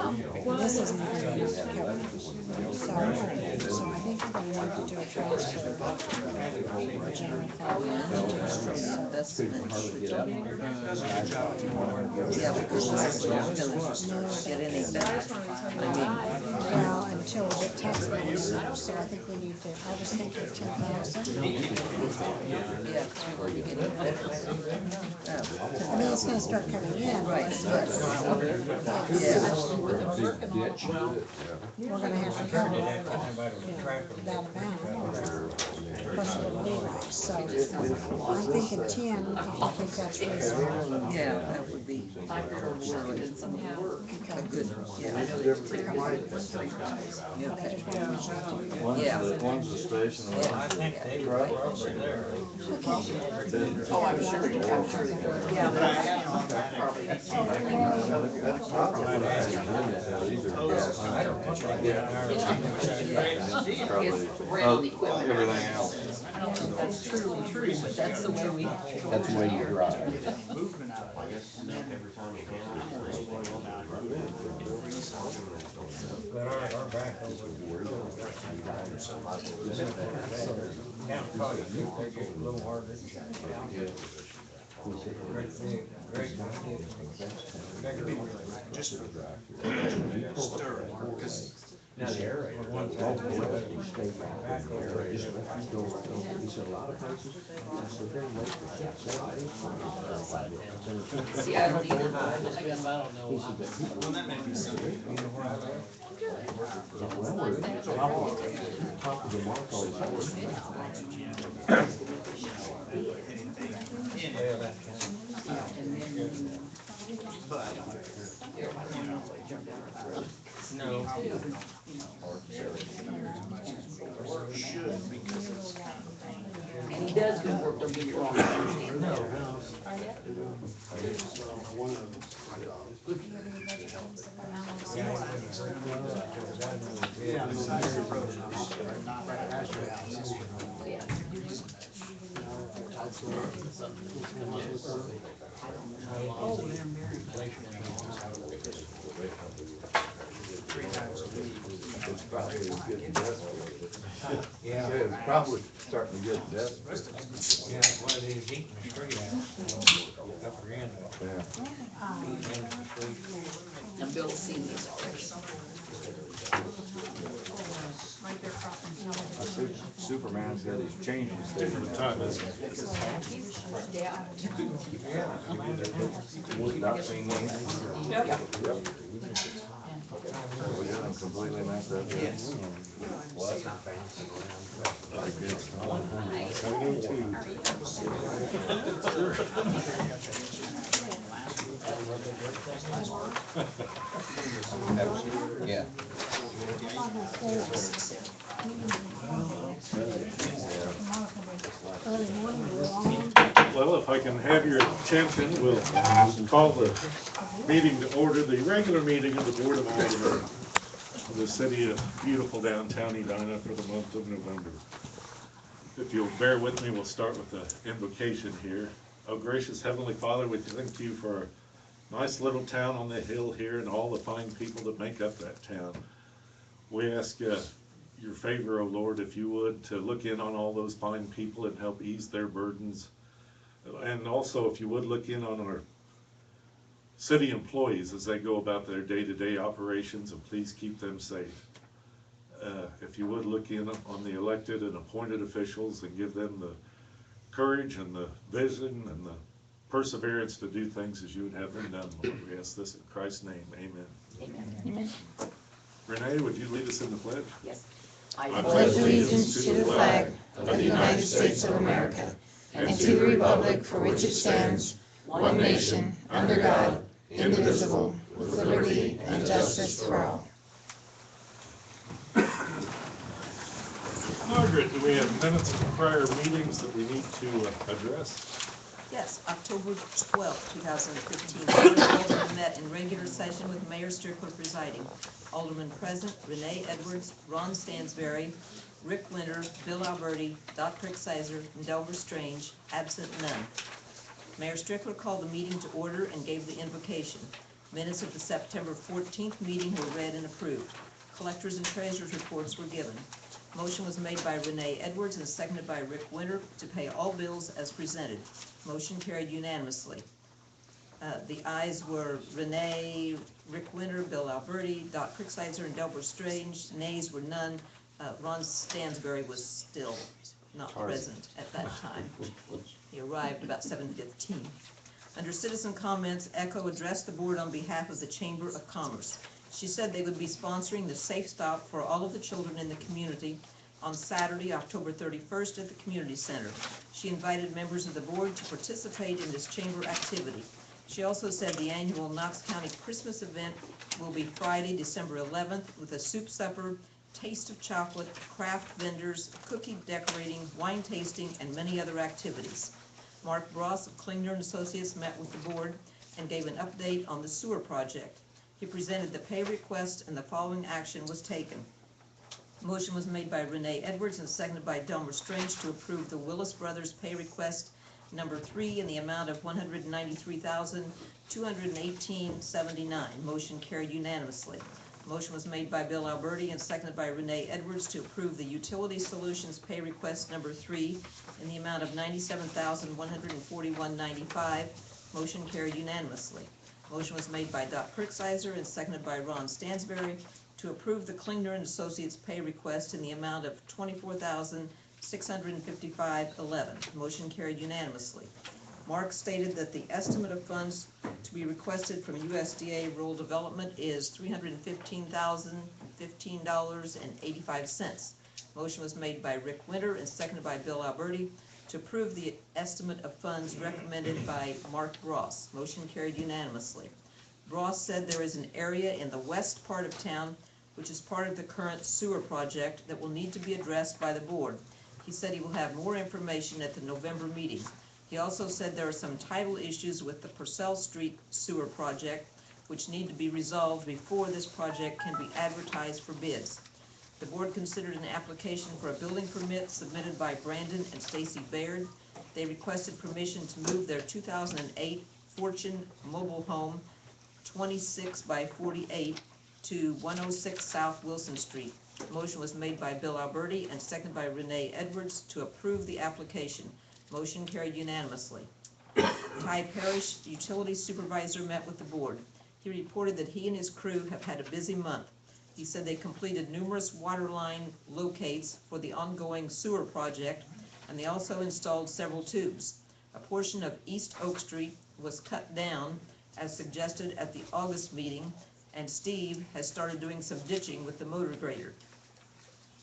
This isn't even covered. So I think we're gonna need to do a transfer from general fund industry, so. Yeah, because we're not gonna get any better. Well, until we get tax money, so I think we need to, I was thinking 10,000. Yeah, because we won't be getting better. I mean, it's gonna start coming in. Right. Yeah. We're gonna have to cover that amount. Plus a little leeway, so I'm thinking 10, I think that's reasonable. Yeah, that would be a good, yeah. One's the station, and one's the truck. Oh, I'm sure. Yeah, but Everything else. that's true, but that's the way we. That's the way you drive. But our back over down probably, they get a little harder. Great big, great big. Just for the stir, because now the air. See, I don't either, but Well, that may be something. No. Should, because it's. and he does good work, don't get me wrong. Yeah, the side of the road, Not right past your house. It's probably getting desperate. Yeah. It's probably starting to get desperate. Yeah, one of these eating the street out, upper end of it. Yeah. And Bill's seen these already. Superman said he's changing his station. Not seen these? Yep. Yep. We got them completely messed up. Yes. Yeah. Well, if I can have your attention, we'll call the meeting to order, the regular meeting of the Board of Aldermen of the city of beautiful downtown Edina for the month of November. If you'll bear with me, we'll start with the invocation here. Oh, gracious Heavenly Father, we thank you for a nice little town on the hill here and all the fine people that make up that town. We ask your favor, O Lord, if you would, to look in on all those fine people and help ease their burdens. And also, if you would, look in on our city employees as they go about their day-to-day operations, and please keep them safe. If you would, look in on the elected and appointed officials and give them the courage and the vision and the perseverance to do things as you would have them done, Lord. We ask this in Christ's name. Amen. Amen. Renee, would you lead us in the pledge? Yes. I pledge allegiance to the flag of the United States of America and to the republic for which it stands, one nation, under God, indivisible, with liberty and justice for all. Margaret, do we have minutes of prior meetings that we need to address? Yes, October 12, 2015, the Board of Aldermen met in regular session with Mayor Strickler presiding. Aldermen present, Renee Edwards, Ron Stansberry, Rick Winter, Bill Alberti, Dot Prick-Sizer, and Delbert Strange, absent none. Mayor Strickler called the meeting to order and gave the invocation. Minutes of the September 14th meeting were read and approved. Collectors and treasurers' reports were given. Motion was made by Renee Edwards and seconded by Rick Winter to pay all bills as presented. Motion carried unanimously. The ayes were Renee, Rick Winter, Bill Alberti, Dot Cricksizer, and Delbert Strange. Nays were none. Ron Stansberry was still not present at that time. He arrived about 7:15. Under citizen comments, Echo addressed the board on behalf of the Chamber of Commerce. She said they would be sponsoring the Safe Stop for all of the children in the community on Saturday, October 31st at the Community Center. She invited members of the board to participate in this chamber activity. She also said the annual Knox County Christmas event will be Friday, December 11th, with a soup supper, taste of chocolate, craft vendors, cookie decorating, wine tasting, and many other activities. Mark Bross of Klingner & Associates met with the board and gave an update on the sewer project. He presented the pay request and the following action was taken. Motion was made by Renee Edwards and seconded by Delmer Strange to approve the Willis Brothers pay request number 3 in the amount of $193,218.79. Motion carried unanimously. Motion was made by Bill Alberti and seconded by Renee Edwards to approve the Utility Solutions pay request number 3 in the amount of $97,141.95. Motion carried unanimously. Motion was made by Dot Cricksizer and seconded by Ron Stansberry to approve the Klingner & Associates pay request in the amount of $24,655.11. Motion carried unanimously. Mark stated that the estimate of funds to be requested from USDA Rural Development is $315,015.85. Motion was made by Rick Winter and seconded by Bill Alberti to approve the estimate of funds recommended by Mark Bross. Motion carried unanimously. Bross said there is an area in the west part of town which is part of the current sewer project that will need to be addressed by the board. He said he will have more information at the November meeting. He also said there are some title issues with the Purcell Street sewer project which need to be resolved before this project can be advertised for bids. The board considered an application for a building permit submitted by Brandon and Stacy Baird. They requested permission to move their 2008 Fortune mobile home 26 by 48 to 106 South Wilson Street. Motion was made by Bill Alberti and seconded by Renee Edwards to approve the application. Motion carried unanimously. Ty Parrish, utility supervisor, met with the board. He reported that he and his crew have had a busy month. He said they completed numerous water line locates for the ongoing sewer project, and they also installed several tubes. A portion of East Oak Street was cut down as suggested at the August meeting, and Steve has started doing some ditching with the motor grader.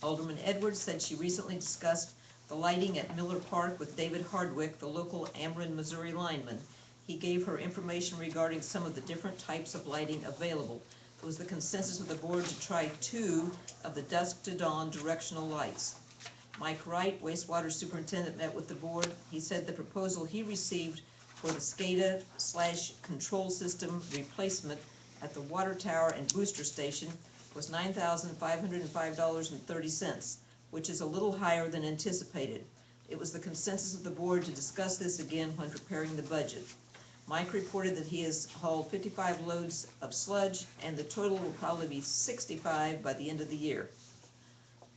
Alderman Edwards said she recently discussed the lighting at Miller Park with David Hardwick, the local Ameren, Missouri lineman. He gave her information regarding some of the different types of lighting available. It was the consensus of the board to try 2 of the dusk to dawn directional lights. Mike Wright, wastewater superintendent, met with the board. He said the proposal he received for the SCADA/control system replacement at the water tower and booster station was $9,505.30, which is a little higher than anticipated. It was the consensus of the board to discuss this again when preparing the budget. Mike reported that he has hauled 55 loads of sludge, and the total will probably be 65 by the end of the year.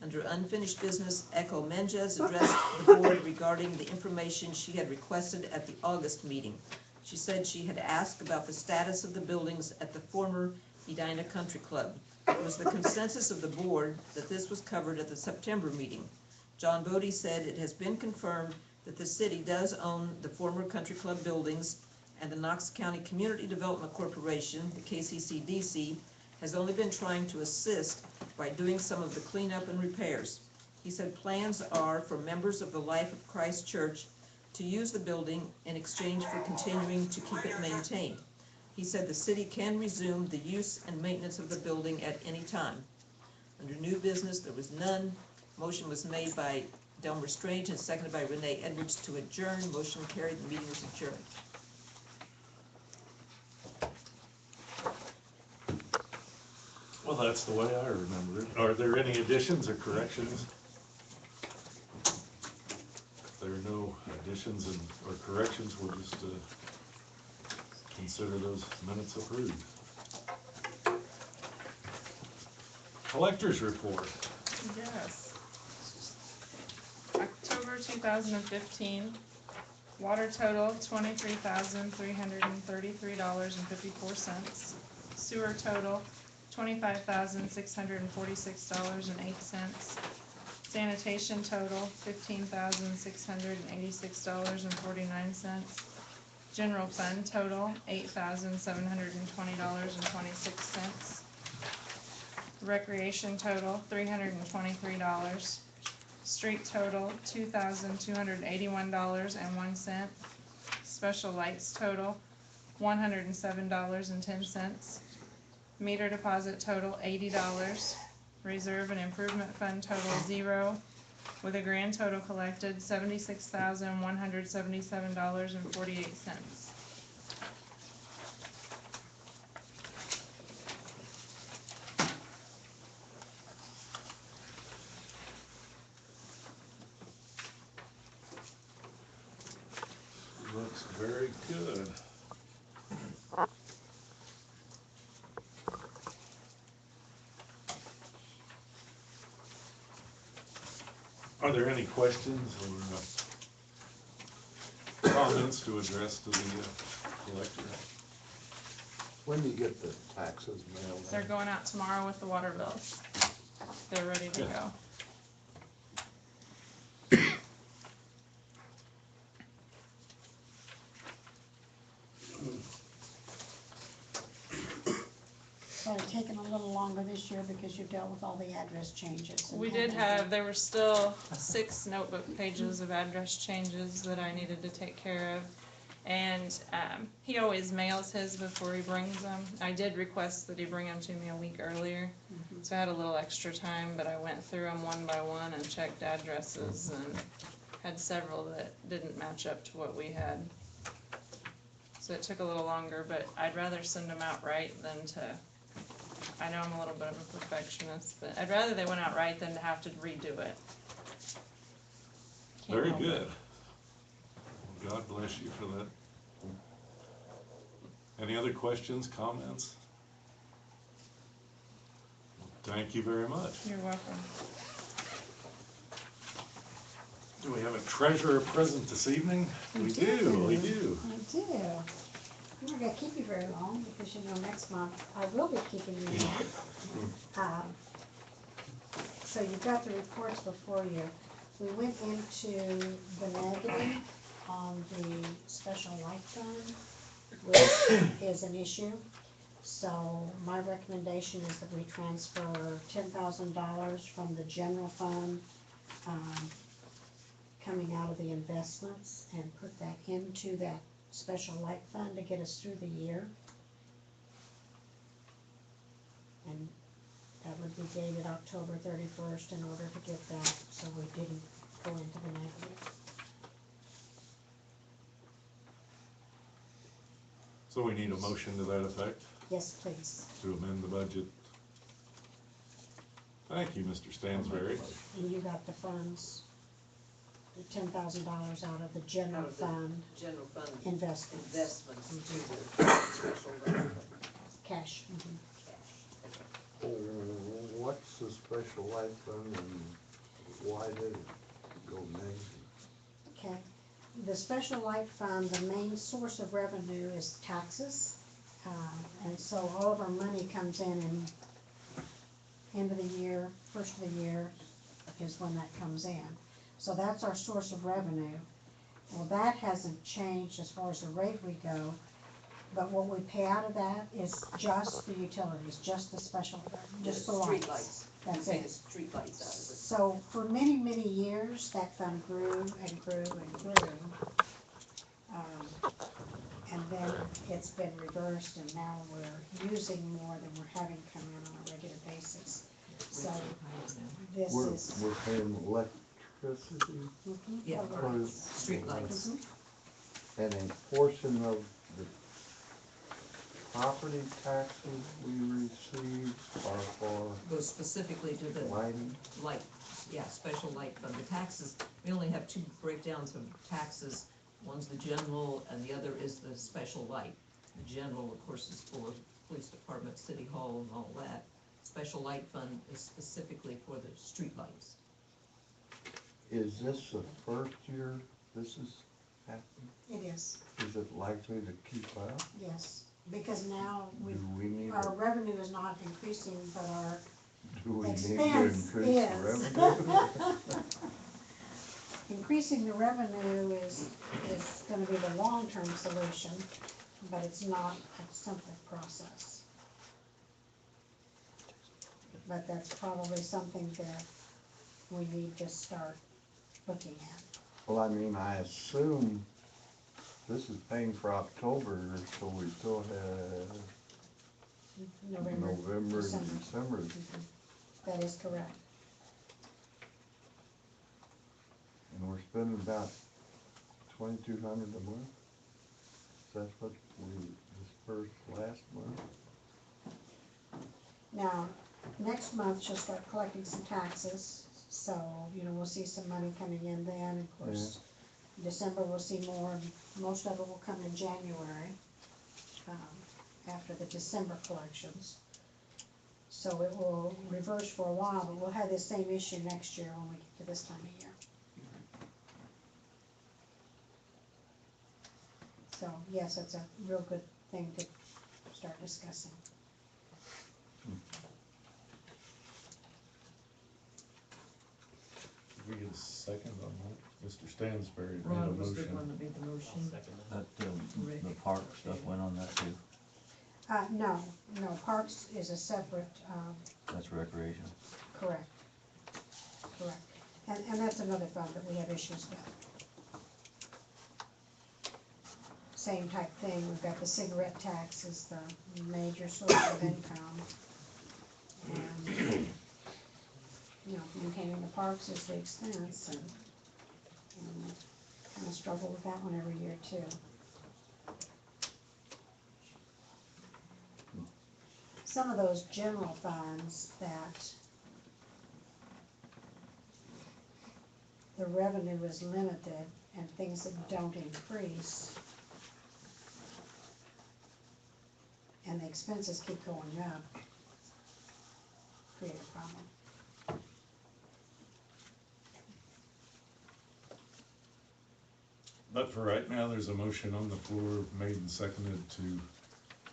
Under unfinished business, Echo Menjes addressed the board regarding the information she had requested at the August meeting. She said she had asked about the status of the buildings at the former Edina Country Club. It was the consensus of the board that this was covered at the September meeting. John Bodie said it has been confirmed that the city does own the former Country Club buildings, and the Knox County Community Development Corporation, the KCCDC, has only been trying to assist by doing some of the cleanup and repairs. He said plans are for members of the Life of Christ Church to use the building in exchange for continuing to keep it maintained. He said the city can resume the use and maintenance of the building at any time. Under new business, there was none. Motion was made by Delmer Strange and seconded by Renee Edwards to adjourn. Motion carried. The meeting was adjourned. Well, that's the way I remember it. Are there any additions or corrections? If there are no additions or corrections, we'll just consider those minutes approved. Collector's report. Yes. October 2015, water total $23,333.54. Sewer total $25,646.08. Sanitation total $15,686.49. General fund total $8,720.26. Recreation total $323. Street total $2,281.01. Special lights total $107.10. Meter deposit total $80. Reserve and improvement fund total 0, with a grand total collected $76,177.48. Looks very good. Are there any questions or comments to address to the collector? When do you get the taxes mailed? They're going out tomorrow with the water bills. They're ready to Good. go. So it's taken a little longer this year because you dealt with all the address changes. and We did having to- have, there were still 6 notebook pages of address changes that I needed to take care of. And he always mails his before he brings them. I did request that he bring them to me a week earlier. So I had a little extra time, but I went through them one by one and checked addresses and had several that didn't match up to what we had. So it took a little longer, but I'd rather send them out right than to, I know I'm a little bit of a perfectionist, but I'd rather they went out right than to have to redo it. Can't Very help it. good. Well, God bless you for that. Any other questions, comments? Thank you very much. You're welcome. Do we have a treasurer present this evening? We do. I do. I'm not gonna keep you very long because you know next month I will be keeping you long. So you've got the reports before you. We went into the negative on the special life fund, which is an issue. So my recommendation is that we transfer $10,000 from the general fund, coming out of the investments, and put that into that special light fund to get us through the year. And that would be dated October 31st in order to get that, so we didn't go into the negative. So we need a motion to that effect, Yes, please. to amend the budget. Thank you, Mr. Stansberry. And you got the funds, the $10,000 out of the general Out of the fund General fund investments, investments to the special fund cash. cash. What's the special life fund and why did it go negative? Okay, the special light fund, the main source of revenue is taxes. And so all of our money comes in end of the year, first of the year is when that comes in. So that's our source of revenue. Well, that hasn't changed as far as the rate we go, but what we pay out of that is just the utilities, just the special, just the Street lights. lights. That's Take it. the street lights out of it. So for many, many years, that fund grew and grew and grew. And then it's been reversed, and now we're using more than we're having come in on a regular basis. So this We're is. paying electricity Mhm. Yeah, For or lights. street lights. Mhm. and a portion of the property taxes we receive are for Goes specifically to the lighting. light, yeah, special light fund. The taxes, we only have 2 breakdowns of taxes. One's the general and the other is the special light. The general, of course, is for police department, city hall and all that. special light fund is specifically for the streetlights. Is this the first year this is happening? It is, Is it likely to keep up? yes, because now Do we need, our to- revenue is not increasing, but our do we need to expense increase the is. revenue? Increasing the revenue is gonna be the long-term solution, but it's not a simple process. But that's probably something that we need to start looking at. Well, I mean, I assume this is paying for October, so we still have November and December. Mhm. That is correct. And we're spending about 2,200 a month? That's what we dispersed last month? Now, next month she'll start collecting some taxes, so, we'll see some money coming in then, of course. December we'll see more, most of it will come in January, after the December collections. So it will reverse for a while, but we'll have this same issue next year when we get to this time of year. So, yes, it's a real good thing to start discussing. We get a second on that. Mr. Stansberry made a Ron was the one motion. that made the motion. That, the park stuff went on that too, No, Parks is a separate, that's recreation. correct. And that's another fund that we have issues with. Same type thing, we've got the cigarette tax is the major source of income. And, maintaining the parks is the expense, and kind of struggle with that one every year too. Some of those general funds that the revenue is limited and things that don't increase and the expenses keep going up, create a problem. But for right now, there's a motion on the floor made and seconded to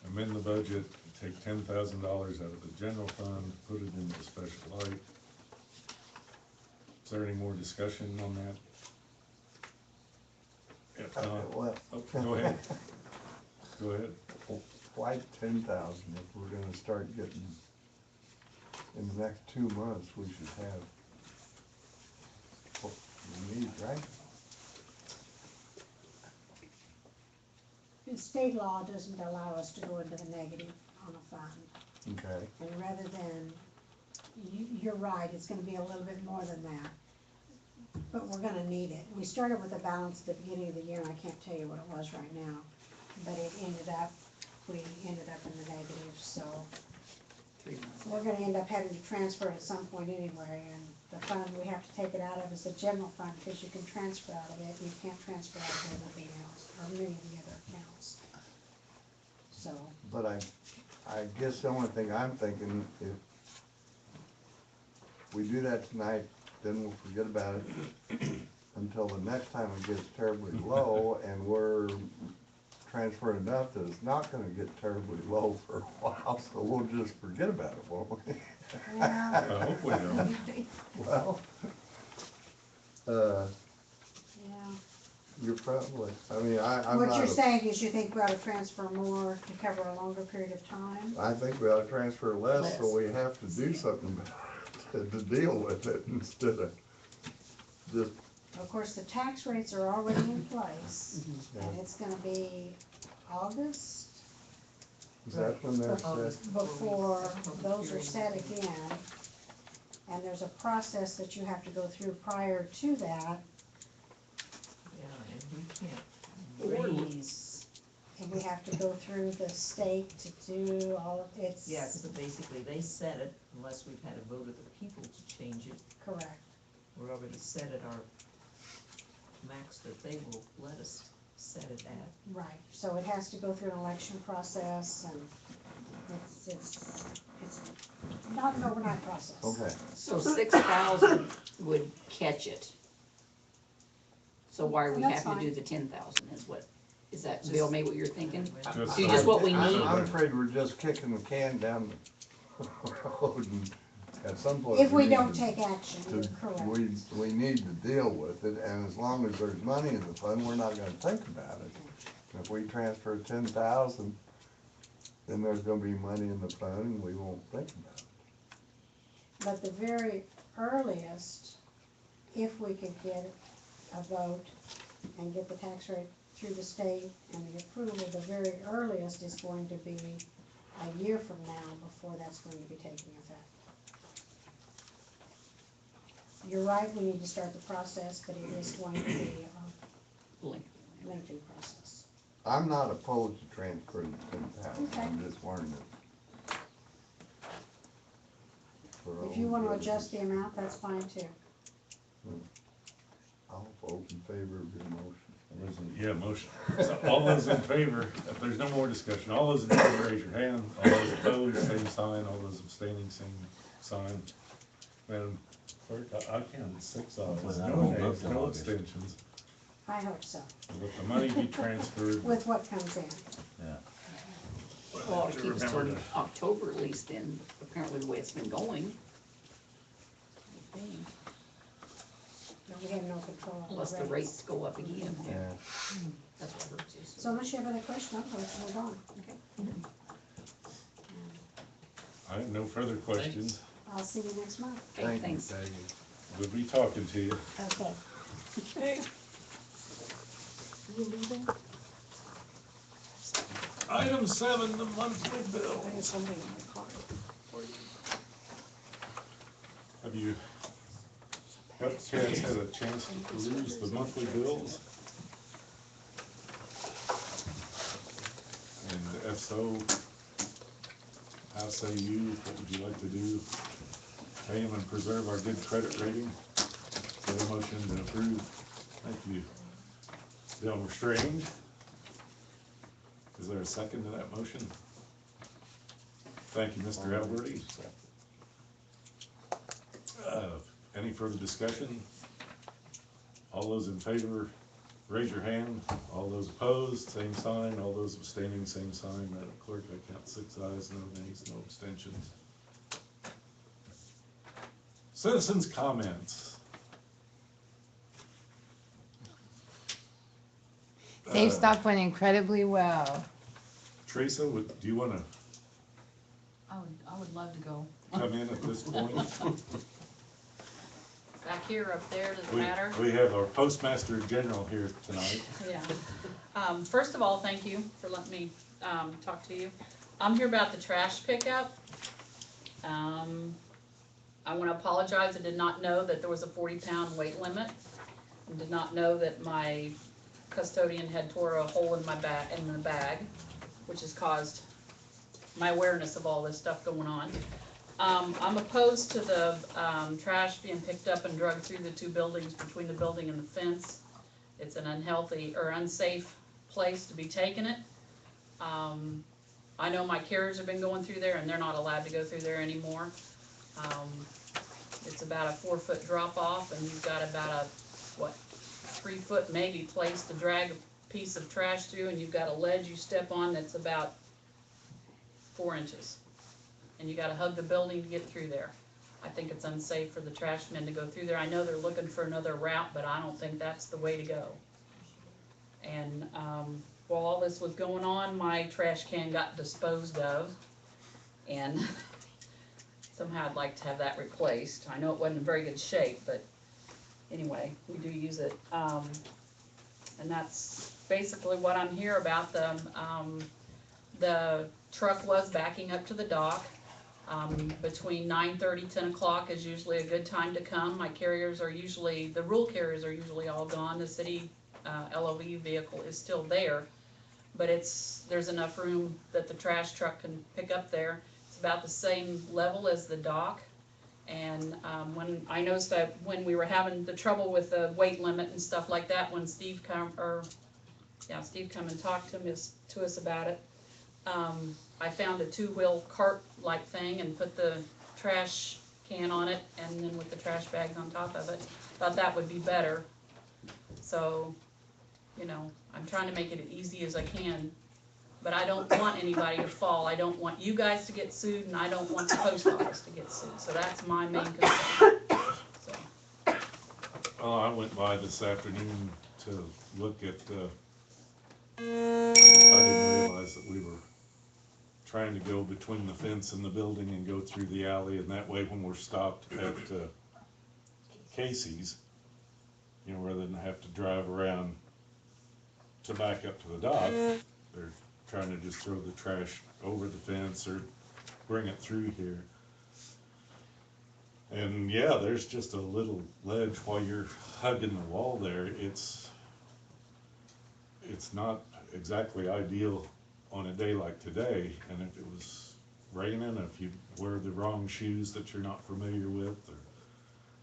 amend the budget, take $10,000 out of the general fund, put it into the special light. Is there any more discussion on that? If not, Well, go ahead. Go ahead. why 10,000 if we're gonna start getting, in the next 2 months, we should have what we need, right? The state law doesn't allow us to go into the negative on a fund. Okay, And rather than, you're right, it's gonna be a little bit more than that. But we're gonna need it. We started with a balance at the beginning of the year, and I can't tell you what it was right now. But we ended up in the negative, so 3 months. we're gonna end up having to transfer at some point anyway. And the fund we have to take it out of is the general fund, because you can transfer out of it, you can't transfer out of everything else, or many of the other accounts. So, but I guess the only thing I'm thinking, if we do that tonight, then we'll forget about it until the next time it gets terribly low, and we're transferring enough that it's not gonna get terribly low for a while, so we'll just forget about it, won't we? I hope we don't. Well, yeah. you're probably, I mean, I'm What not, you're saying is you think we ought to transfer more to cover a longer period of time? I think we ought to transfer less, so Less. we have to do something to deal with it instead of just, Of course, the tax rates are already in place, and it's gonna be August is that when they're set? August before those are set again. And there's a process that you have to go through prior to that, Yeah, and we can't raise, and we have to go through the state to do all of it's. yeah, because basically they set it, unless we've had a vote of the people to change it. Correct. We're already set at our max that they will let us set it at. Right, so it has to go through an election process, and it's it's not an overnight process. Okay, So 6,000 would catch it. So why are we That's having to do fine. the 10,000 is what, is that Bill, maybe what you're thinking? Just Do so- just what we I'm need? afraid we're just kicking the can down the road, and at some point. If we need don't to- take action, you're correct. We need to deal with it, and as long as there's money in the fund, we're not gonna think about it. If we transfer 10,000, then there's gonna be money in the fund, and we won't think about it. But the very earliest, if we could get a vote and get the tax rate through the state and the approval, the very earliest is going to be a year from now before that's going to be taking effect. You're right, we need to start the process, but it is going to be a lengthy process. I'm not opposed to transferring the 10,000, Okay. I'm just wondering if. for If you want to all adjust the others, amount, that's fine too. I'll vote in favor of your motion. All those in- Yeah, motion. So all those in favor, if there's no more discussion, all those in favor, raise your hand. All those opposed, same sign. All those abstaining, same sign. Madam Clerk, I counted 6 ayes, Well, no won't nays, vote no August. abstentions. I hope so, Let the money be transferred. with what comes in. Yeah. Well, to keep us Remember till to- October at least then, apparently the way it's been going. But we have no control of Unless the rates go up again. Yeah. That's what hurts us. So unless you have other questions, I'm going to move on. I have no further questions. I'll see you next month. Okay, Thank you, thanks. Peggy. We'll be talking to you. Okay. Item 7, the monthly bill. I have something in my car for you. Have you, cats had a chance to peruse the monthly bills? And if so, how say you, what would you like to do? Pay them and preserve our good credit rating? So a motion to approve. Thank you. Bill Strange. Is there a second to that motion? Thank you, Mr. Alberti. Any further discussion? All those in favor, raise your hand. All those opposed, same sign. All those abstaining, same sign. Madam Clerk, I count 6 ayes, no nays, no abstentions. Citizens' comments. They've stopped went incredibly well. Teresa, do you want to I would love to go. come in at this point? Back here, up there, does it We- matter? We have our Postmaster General here tonight. Yeah. First of all, thank you for letting me, talk to you. I'm here about the trash pickup. I wanna apologize, I did not know that there was a 40-pound weight limit. And did not know that my custodian had tore a hole in my in the bag, which has caused my awareness of all this stuff going on. I'm opposed to the, trash being picked up and dragged through the 2 buildings, between the building and the fence. It's an unhealthy or unsafe place to be taking it. I know my carriers have been going through there and they're not allowed to go through there anymore. It's about a 4-foot drop off and you've got about a, 3-foot maybe place to drag a piece of trash through, and you've got a ledge you step on that's about 4 inches. And you gotta hug the building to get through there. I think it's unsafe for the trash men to go through there. I know they're looking for another route, but I don't think that's the way to go. And, while all this was going on, my trash can got disposed of, and somehow I'd like to have that replaced. I know it wasn't in very good shape, but anyway, we do use it. And that's basically what I'm here about. The truck was backing up to the dock. Between 9:30, 10 o'clock is usually a good time to come. My carriers are usually, the rural carriers are usually all gone. The city LOV vehicle is still there, but there's enough room that the trash truck can pick up there. It's about the same level as the dock. And when I noticed that when we were having the trouble with the weight limit and stuff like that, when Steve come and talked to us about it, I found a two-wheel cart-like thing and put the trash can on it, and then with the trash bags on top of it. Thought that would be better. So, you know, I'm trying to make it as easy as I can, but I don't want anybody to fall. I don't want you guys to get sued, and I don't want the post office to get sued. So that's my main concern. So, Oh, I went by this afternoon to look at, I didn't realize that we were trying to go between the fence and the building and go through the alley, and that way when we're stopped at Casey's, you know, rather than have to drive around to back up to the dock, they're trying to just throw the trash over the fence or bring it through here. And yeah, there's just a little ledge while you're hugging the wall there. It's not exactly ideal on a day like today, and if it was raining, if you wear the wrong shoes that you're not familiar with, or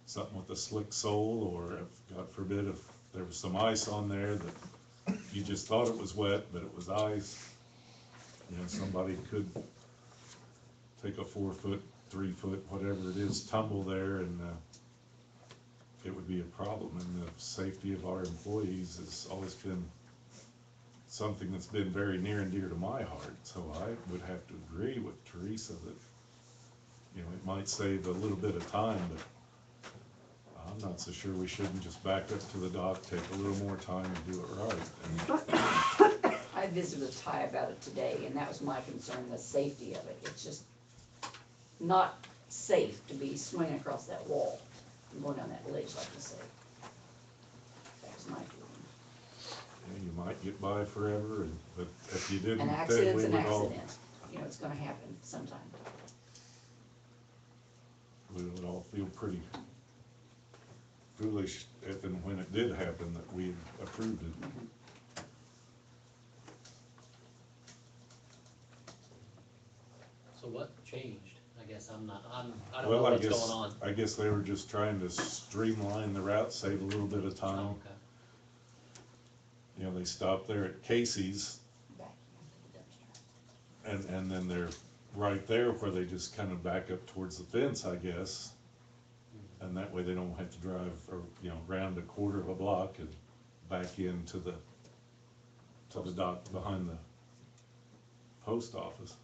something with a slick sole, or if, God forbid, if there was some ice on there that you just thought it was wet, but it was ice, you know, somebody could take a 4 foot, 3 foot, whatever it is, tumble there, and it would be a problem. And the safety of our employees has always been something that's been very near and dear to my heart. So I would have to agree with Teresa that, you know, it might save a little bit of time, but I'm not so sure we shouldn't just back up to the dock, take a little more time and do it right. And I visited with Ty about it today, and that was my concern, the safety of it. It's just not safe to be swinging across that wall and going down that ledge like you say. That was my feeling. you might get by forever, but if you didn't, An then accident's we an would all, accident. You know, it's gonna happen sometime. we would all feel pretty foolish if and when it did happen that we approved it. So what changed? I guess I don't know Well, what's going on. I guess they were just trying to streamline the route, save a little bit of time. Oh, okay. You know, they stopped there at Casey's, and then they're right there where they just kind of back up towards the fence, I guess. And that way they don't have to drive, or, you know, round a quarter of a block and back into the dock behind the post office.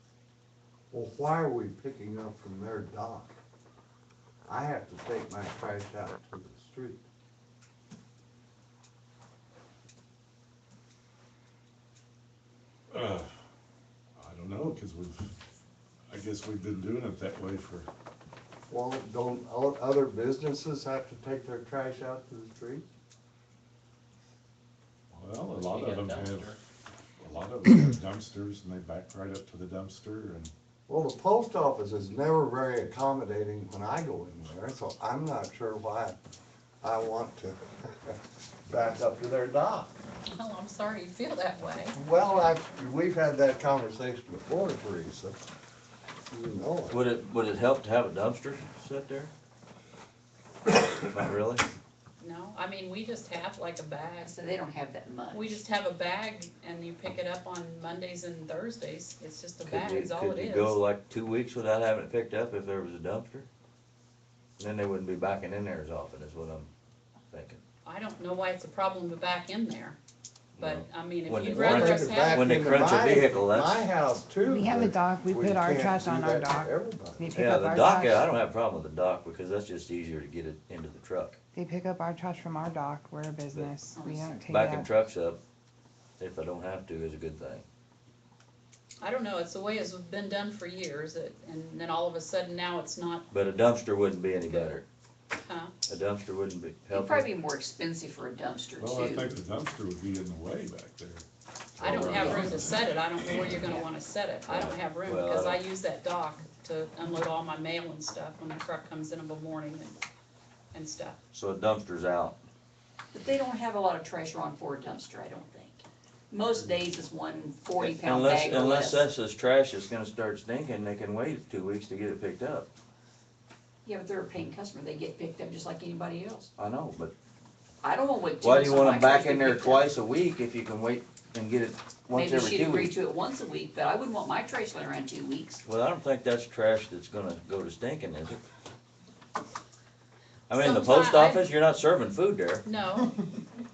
Well, why are we picking up from their dock? I have to take my trash out to the street. I don't know, cause I guess we've been doing it that way for, Well, don't other businesses have to take their trash out to the street? well, a Unless lot you of got a them have, dumpster. a lot of them have dumpsters, and they back right up to the dumpster, and Well, the post office is never very accommodating when I go in there, so I'm not sure why I want to back up to their dock. well, I'm sorry you feel that way. Well, we've had that conversation before, Teresa. You know it. Would it help to have a dumpster set there? Not really? No, I mean, we just have like a bag. So they don't have that much. We just have a bag and you pick it up on Mondays and Thursdays. It's just a bag, Could is all it you is. go like 2 weeks without having it picked up if there was a dumpster? Then they wouldn't be backing in there as often, is what I'm thinking. I don't know why it's a problem to back in there, but, No. I mean, When if you'd they rather crunch us it have. When they into crunch a vehicle, that's- My house too. We have a but dock, we put our can't trash do on our that to dock. everybody. They pick Yeah, up the our dock, trash. I don't have a problem with the dock, because that's just easier to get it into the truck. They pick up our trash from our dock, we're a business, we don't take it Backing out. trucks up, if I don't have to, is a good thing. I don't know, it's the way it's been done for years, and then all of a sudden now it's not, But a dumpster wouldn't be any better. huh? A dumpster wouldn't be It'd helpful. probably be more expensive for a dumpster well, I too. think the dumpster would be in the way back there. I don't have room to set it, I don't know where you're gonna wanna set it, I don't have room, Well, I because I don't- use that dock to unload all my mail and stuff when the truck comes in the morning and stuff. So a dumpster's out. But they don't have a lot of trash around for a dumpster, I don't think. Most days it's 1 40-pound bag or Unless less. that's this trash that's gonna start stinking, they can wait 2 weeks to get it picked up. Yeah, but they're a paying customer, they get picked up just like anybody else. I know, but I don't wanna wait 2 why do weeks you for want my them back trash to in be there picked up. twice a week if you can wait and get it once Maybe every she'd 2 agree weeks. to it once a week, but I wouldn't want my trash laying around 2 weeks. Well, I don't think that's trash that's gonna go to stinking, is it? I mean, the post office, you're not serving food there. No,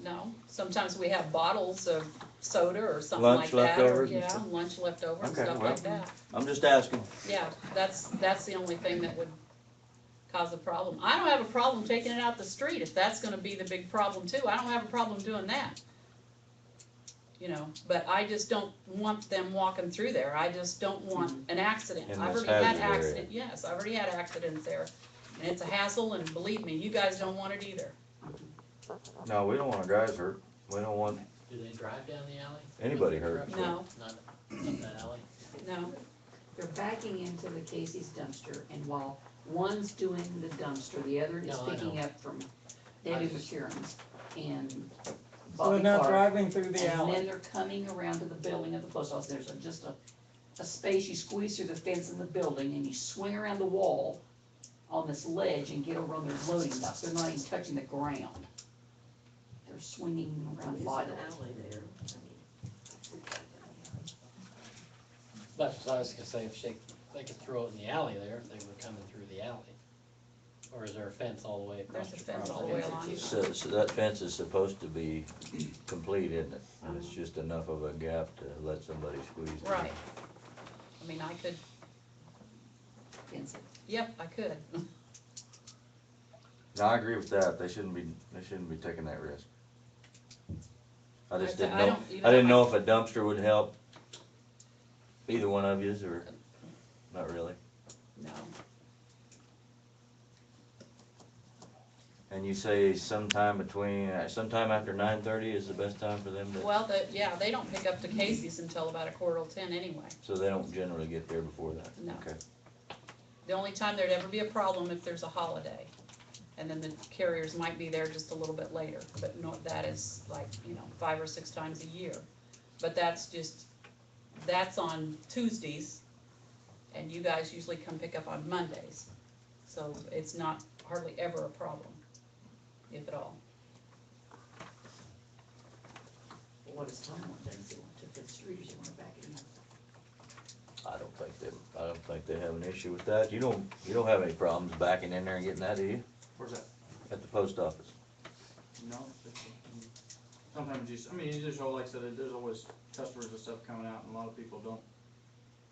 no. Sometimes we have bottles of soda or something Lunch like that. leftovers and Yeah, stuff? lunch leftovers and Okay, stuff well. like that. I'm just asking. Yeah, that's the only thing that would cause a problem. I don't have a problem taking it out the street if that's gonna be the big problem too. I don't have a problem doing that. You know, but I just don't want them walking through there. I just don't want an accident. In I've this already had hazard area. accident, yes, I've already had accidents there. And it's a hassle, and believe me, you guys don't want it either. No, we don't want guys hurt. We don't want Do they drive down the alley? anybody hurt. No, Not that alley? no. They're backing into the Casey's dumpster, and while one's doing the dumpster, the other is No, I picking know. up from Debbie I just- McKeon's and So Bobby they're not Clark. driving through the And then alley. they're coming around to the building of the post office, there's just a space, you squeeze through the fence in the building, and you swing around the wall on this ledge and get over on their loading docks, they're not even touching the ground. They're swinging around vitally. That's what I was gonna say, if they could throw it in the alley there, if they were coming through the alley. Or is there a fence all the way across There's the a fence all property? the way along. So that fence is supposed to be complete, isn't it? And it's just enough of a gap to let somebody squeeze through. Right. I mean, I could, Fence it. yep, I could. No, I agree with that. They shouldn't be taking that risk. I just didn't I know, don't- you know, I didn't know if a dumpster would help either one of yous, or not really. No. And you say sometime after 9:30 is the best time for them to, Well, yeah, they don't pick up to Casey's until about 9:45 anyway. so they don't generally get there before that? No. Okay. The only time there'd ever be a problem if there's a holiday. And then the carriers might be there just a little bit later, but no, that is like, 5 or 6 times a year. But that's on Tuesdays, and you guys usually come pick up on Mondays. So it's not hardly ever a problem, if at all. What does Tom want, does he want to Fifth Street, or does he want to back it in? I don't think they have an issue with that. You don't have any problems backing in there and getting that, do you? Where's that? At the post office? No, sometimes you just, like I said, there's always customers and stuff coming out, and a lot of people don't.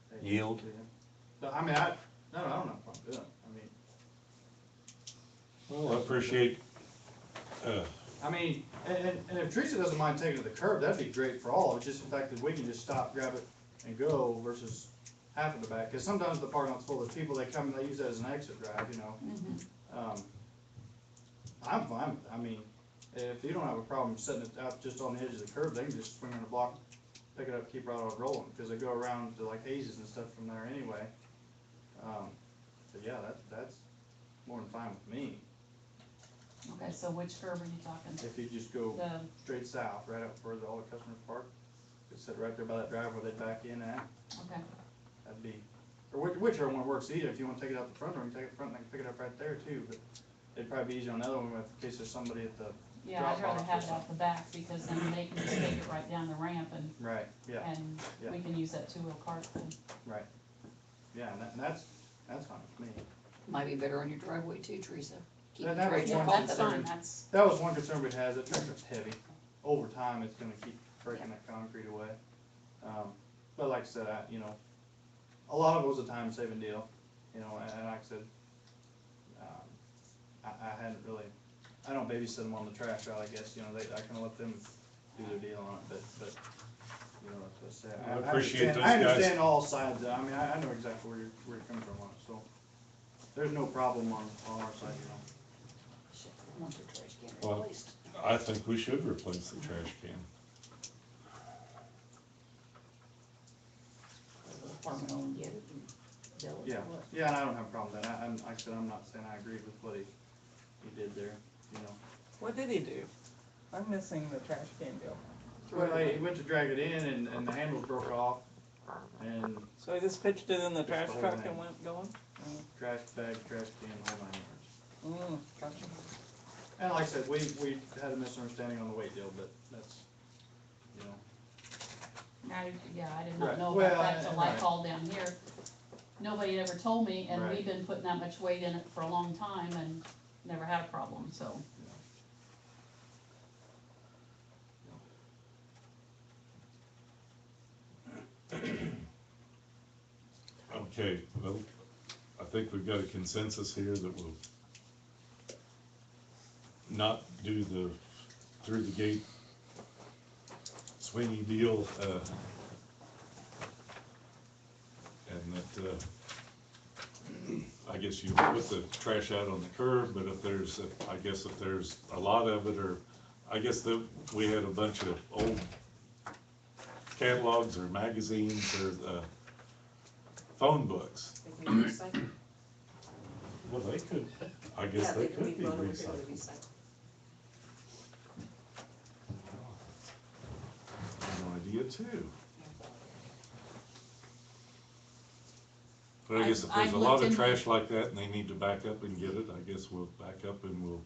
pay Yield? attention to them. But, I don't know if I'm doing it, Well, I appreciate, and if Teresa doesn't mind taking it to the curb, that'd be great for all, it's just the fact that we can just stop, grab it, and go versus half of the back, cause sometimes the parking lot's full of people, they come and they use that as an exit drive, I'm fine with it. If you don't have a problem setting it out just on the edge of the curb, they can just swing on the block, pick it up, keep right on rolling, because they go around to like Hayes and stuff from there anyway. But yeah, that's more than fine with me. Okay, so which curb are you talking? If you just go The, straight south, right up where all the customers park, just sit right there by that drive where they back in at, okay, that'd be, or whichever one works either. If you want to take it out the front door, you can take it the front and they can pick it up right there too, but it'd probably be easier on the other one in case there's somebody at the yeah, drop I'd rather off or have it out something. the back, because then they can just take it right down the ramp and, Right, yeah, and Yeah. we can use that 2-wheel cart then. right. Yeah, and that's fine with me. Might be better on your driveway too, Teresa. Keep That the was trash one off That's the- fine, that's, That was one concern we had, that tractor's heavy. Over time, it's gonna keep breaking that concrete away. But like I said, a lot of it was a time saving deal, and like I said, I hadn't really, I don't babysit them on the trash route, I guess, I kinda let them do their deal on it, but, that's what I say. I appreciate those I guys. understand all sides, I know exactly where you're coming from on it, so. There's no problem on our side, I want the trash can Well, replaced. I think we should replace the trash can. The department will get it and bill it. Yeah, or what? yeah, and I don't have a problem with that. Like I said, I'm not saying I agree with what he did there, What did he do? I'm missing the trash can deal. Well, he went to drag it in and the handles broke off and So he just pitched it in the trash the whole truck thing. and went going? trash bag, trash can, the whole 9 yards. Gotcha. And like I said, we had a misunderstanding on the weight deal, but that's, I did Right. not know Well, about that till I right. called down here. Nobody ever told me, and Right. we've been putting that much weight in it for a long time and never had a problem, so. Okay, well, I think we've got a consensus here that we'll not do the through the gate swingy deal, and that, I guess you put the trash out on the curb, but if there's, I guess if there's a lot of it, or, I guess that we had a bunch of old catalogs or magazines or, phone books. They can be recycled. Well, they could, I guess they could be brought over here to recycled. recycle. An idea too. But I guess if I've there's a lot looked of into trash like that and they need to back up and get it, I guess we'll back up and we'll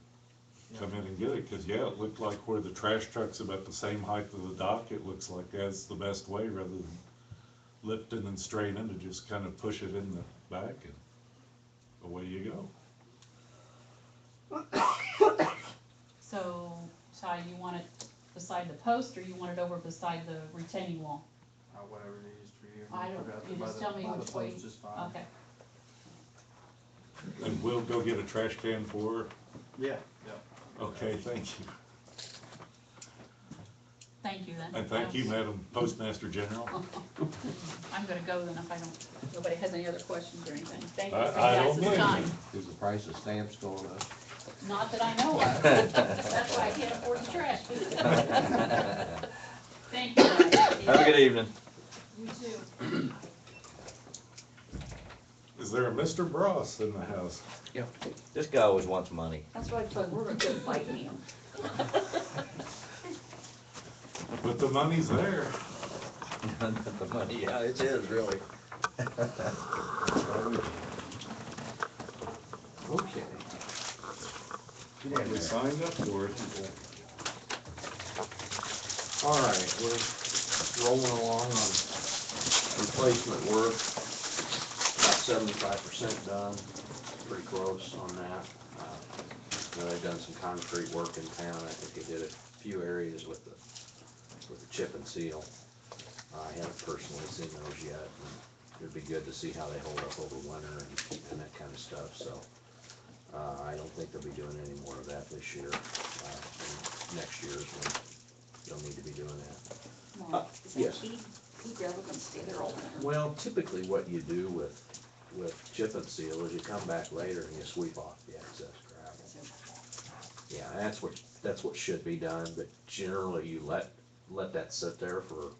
come in and get it. Cause yeah, it looked like where the trash truck's about the same height of the dock, it looks like that's the best way rather than lifting and straining to just kind of push it in the back and away you go. So, Ty, you want it beside the post, or you want it over beside the retaining wall? Whatever it is for you. I don't, Put it out you there just by tell me by the which way. post is fine. Okay, And we'll go get a trash can for her. Yeah, yeah. Okay, thank you. thank you then. And thank you, Madam Postmaster General. I'm gonna go then if I don't, nobody has any other questions or anything. Thank you I- for I your don't guys' blame time. you. Is the price of stamps going up? Not that I know of. That's why I can't afford the trash. Thank you, guys. Have a good evening. You too. Is there a Mr. Bross in the house? This guy always wants money. That's why I told him we're gonna quit fighting him. But the money's there. The money, yeah, it is, really. Okay. Yeah, we signed up for it. All right, we're rolling along on replacement work. About 75% done, pretty close on that. They've done some concrete work in town. I think they did a few areas with the chip and seal. I haven't personally seen those yet. And it'd be good to see how they hold up over winter and that kind of stuff, so. I don't think they'll be doing any more of that this year. And next year is when they'll need to be doing that. Mark, is that yes. pea gravel gonna stay there all winter? Well, typically what you do with chip and seal is you come back later and you sweep off the excess gravel. Yeah, that's what should be done, but generally you let that sit there for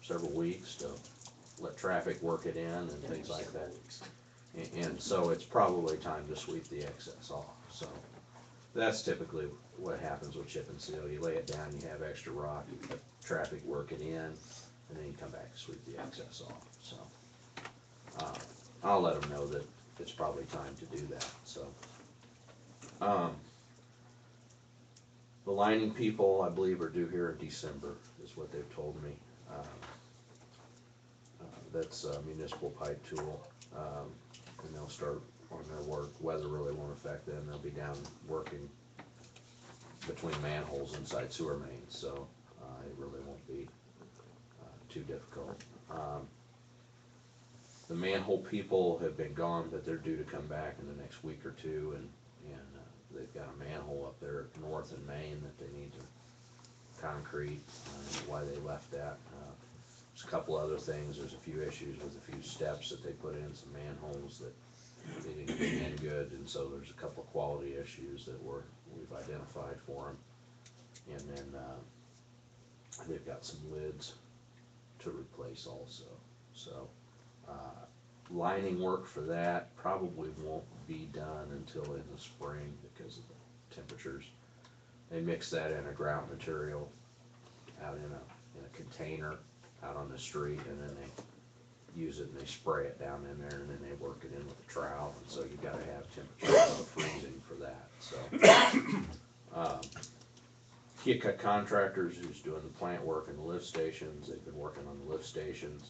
several weeks to let traffic work it in and things like that. And so it's probably time to sweep the excess off, so that's typically what happens with chip and seal. You lay it down, you have extra rock, you let traffic work it in, and then you come back and sweep the excess off, so. I'll let them know that it's probably time to do that, so. The lining people, I believe, are due here in December, is what they've told me. That's a municipal pipe tool. And they'll start on their work. Weather really won't affect them. They'll be down working between manholes inside sewer mains, so it really won't be too difficult. The manhole people have been gone, but they're due to come back in the next week or two, and they've got a manhole up there north in Maine that they need to concrete. Why they left that. There's a couple other things. There's a few issues with a few steps that they put in, some manholes that they didn't get in good, and so there's a couple of quality issues that we've identified for them. And then they've got some lids to replace also. So lining work for that probably won't be done until in the spring because of the temperatures. They mix that in a grout material out in a container out on the street, and then they use it and they spray it down in there, and then they work it in with a trowel, and so you gotta have temperature above freezing for that, so. Keokuk Contractors, who's doing the plant work and the lift stations. They've been working on the lift stations.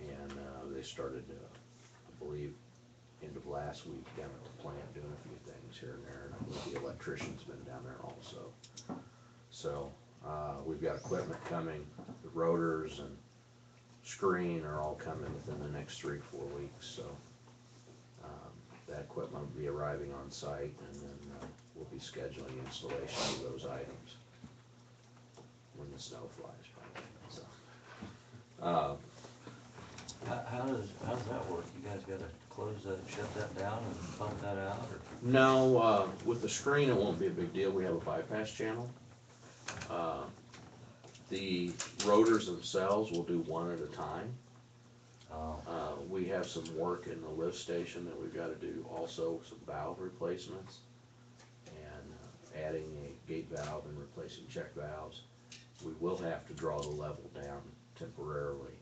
And, they started, I believe, end of last week down at the plant doing a few things here and there. And I believe the electrician's been down there also. So, we've got equipment coming, the rotors and screen are all coming within the next 3 to 4 weeks, so, that equipment will be arriving on site, and then, we'll be scheduling installation of those items when the snow flies, probably, so. How does that work? You guys gotta close that, shut that down and pump that out, or? No, with the screen, it won't be a big deal, we have a bypass channel. The rotors themselves will do one at a time. We have some work in the lift station that we've gotta do, also some valve replacements, and adding a gate valve and replacing check valves. We will have to draw the level down temporarily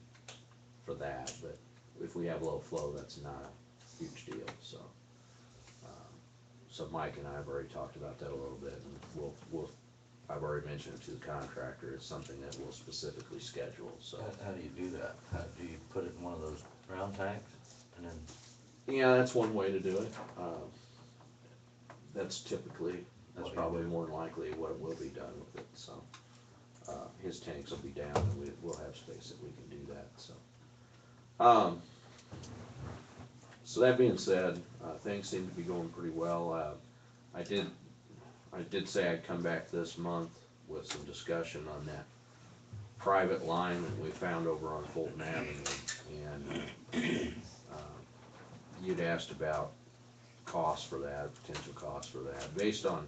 for that, but if we have low flow, that's not a huge deal, so. So Mike and I have already talked about that a little bit, and I've already mentioned it to the contractor. It's something that we'll specifically schedule, so. How do you do that? How do you put it in one of those round tanks and then? Yeah, that's one way to do it. That's What you probably do. more than likely what will be done with it, so. His tanks will be down, and we'll have space that we can do that, so. So that being said, things seem to be going pretty well. I did say I'd come back this month with some discussion on that private line that we found over on Fulton Avenue, and you'd asked about costs for that, potential costs for that. Based on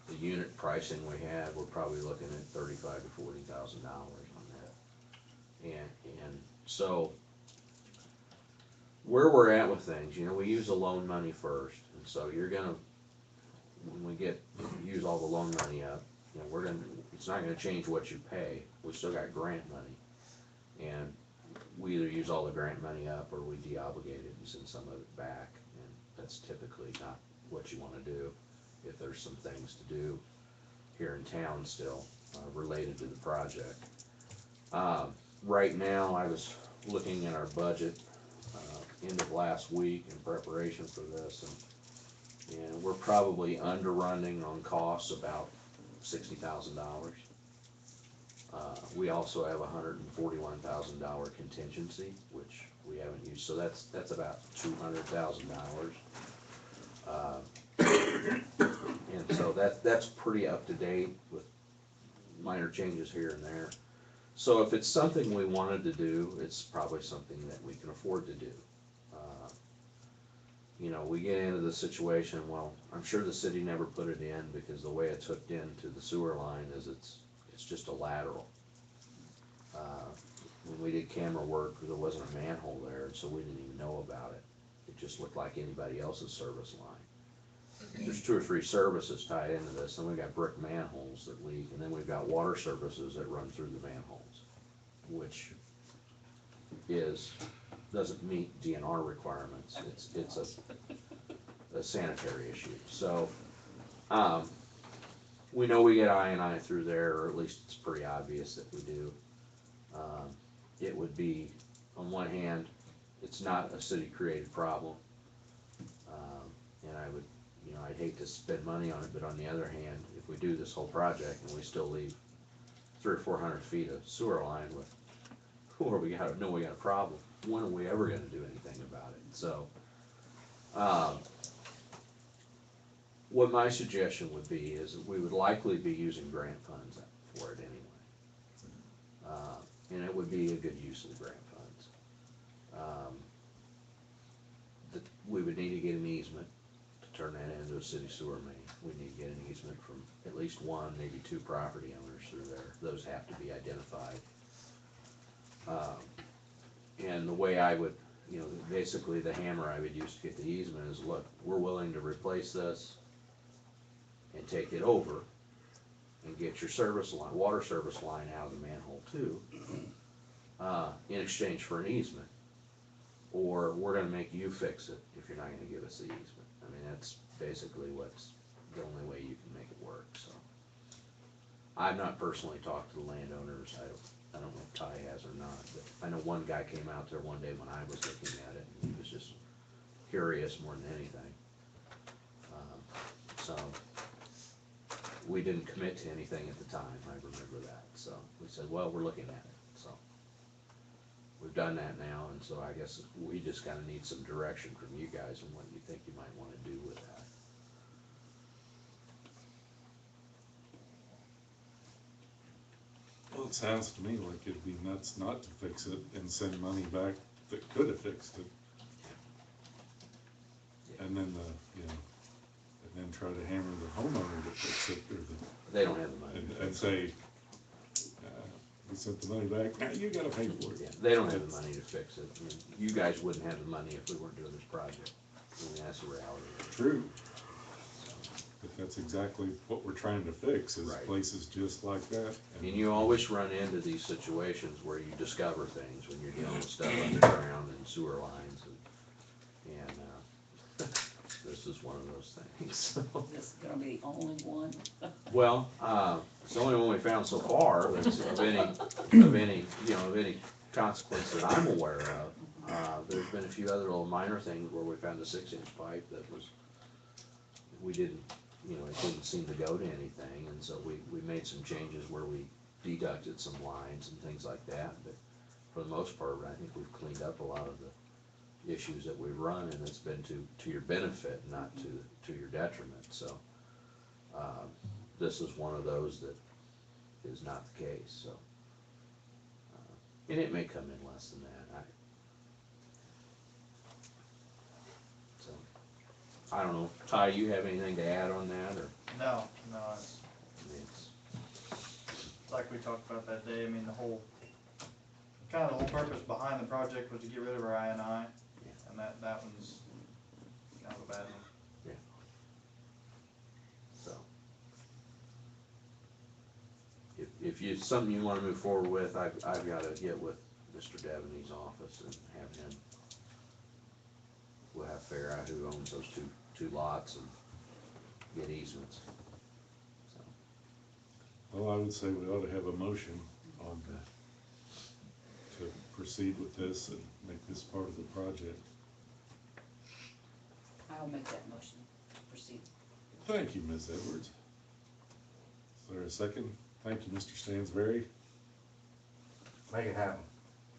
the unit pricing we have, we're probably looking at $35,000 to $40,000 on that. And so where we're at with things, we use the loan money first, and so you're gonna, when we use all the loan money up, it's not gonna change what you pay. We still got grant money, and we either use all the grant money up or we de-obligate it and send some of it back, and that's typically not what you wanna do if there's some things to do here in town still, related to the project. Right now, I was looking at our budget, end of last week in preparation for this, and we're probably underrunning on costs about $60,000. We also have $141,000 contingency, which we haven't used, so that's about $200,000. And so that's pretty up to date with minor changes here and there. So if it's something we wanted to do, it's probably something that we can afford to do. We get into the situation, well, I'm sure the city never put it in because the way it's hooked into the sewer line is it's just a lateral. When we did camera work, there wasn't a manhole there, and so we didn't even know about it. It just looked like anybody else's service line. There's 2 or 3 services tied into this, and we've got brick manholes that leak, and then we've got water services that run through the manholes, which doesn't meet DNR requirements. It's a sanitary issue. So, we know we get I&I through there, or at least it's pretty obvious that we do. It would be, on one hand, it's not a city-created problem, and I'd hate to spend money on it, but on the other hand, if we do this whole project and we still leave 300 or 400 feet of sewer line where we got a problem, when are we ever gonna do anything about it? So, what my suggestion would be is that we would likely be using grant funds for it anyway. And it would be a good use of the grant funds. We would need to get an easement to turn that into a city sewer main. We need to get an easement from at least 1, maybe 2 property owners through there. Those have to be identified. And the way I would, basically the hammer I would use to get the easement is, look, we're willing to replace this and take it over and get your service line, water service line out of the manhole too, in exchange for an easement. Or we're gonna make you fix it if you're not gonna give us the easement. I mean, that's basically what's the only way you can make it work, so. I've not personally talked to the landowners, I don't know if Ty has or not, but I know one guy came out there one day when I was looking at it, and he was just curious more than anything. So, we didn't commit to anything at the time, I remember that, so we said, well, we're looking at it, so. We've done that now, and so I guess we just kinda need some direction from you guys on what you think you might wanna do with that. Well, it sounds to me like it'd be nuts not to fix it and send money back that could have fixed it. And then and then try to hammer the homeowner to fix it, or They don't have the money. and say, we sent the money back, now you gotta pay for it. Yeah, they don't have the money to fix it. I mean, you guys wouldn't have the money if we weren't doing this project. I mean, that's the reality of it. True. But that's exactly what we're trying to fix, is Right. places just like that. And you always run into these situations where you discover things when you're dealing with stuff underground and sewer lines, and this is one of those things. This is gonna be the only one. Well, it's the only one we found so far that's of any consequence that I'm aware of. There's been a few other little minor things where we found a 6-inch pipe that was, we didn't, it didn't seem to go to anything, and so we made some changes where we deducted some lines and things like that, but for the most part, I think we've cleaned up a lot of the issues that we run, and it's been to your benefit, not to your detriment, so. This is one of those that is not the case, so. And it may come in less than that, so. I don't know, Ty, you have anything to add on that, or? No, it's It's, like we talked about that day, I mean, the whole purpose behind the project was to get rid of our INI, and that one's kind of a bad one. so. If it's something you wanna move forward with, I've gotta get with Mr. Devaney's office and have him, we'll have to figure out who owns those two lots and get easements. So, Well, I would say we ought to have a motion on to proceed with this and make this part of the project. I'll make that motion to proceed. Thank you, Ms. Edwards. Is there a second? Thank you, Mr. Stansberry. Make it happen.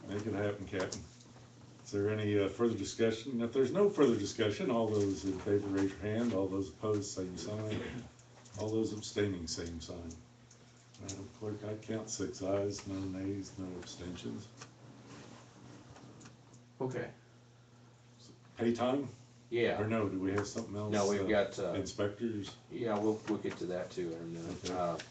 Make it happen, Captain. Is there any further discussion? If there's no further discussion, all those in favor raise your hand. All those opposed, same sign. All those abstaining, same sign. Madam Clerk, I count 6 ayes, no nays, no abstentions. okay, Pay time? yeah. Or no, do we have something else? No, we've got, Inspectors? yeah, we'll get to that too, and Okay.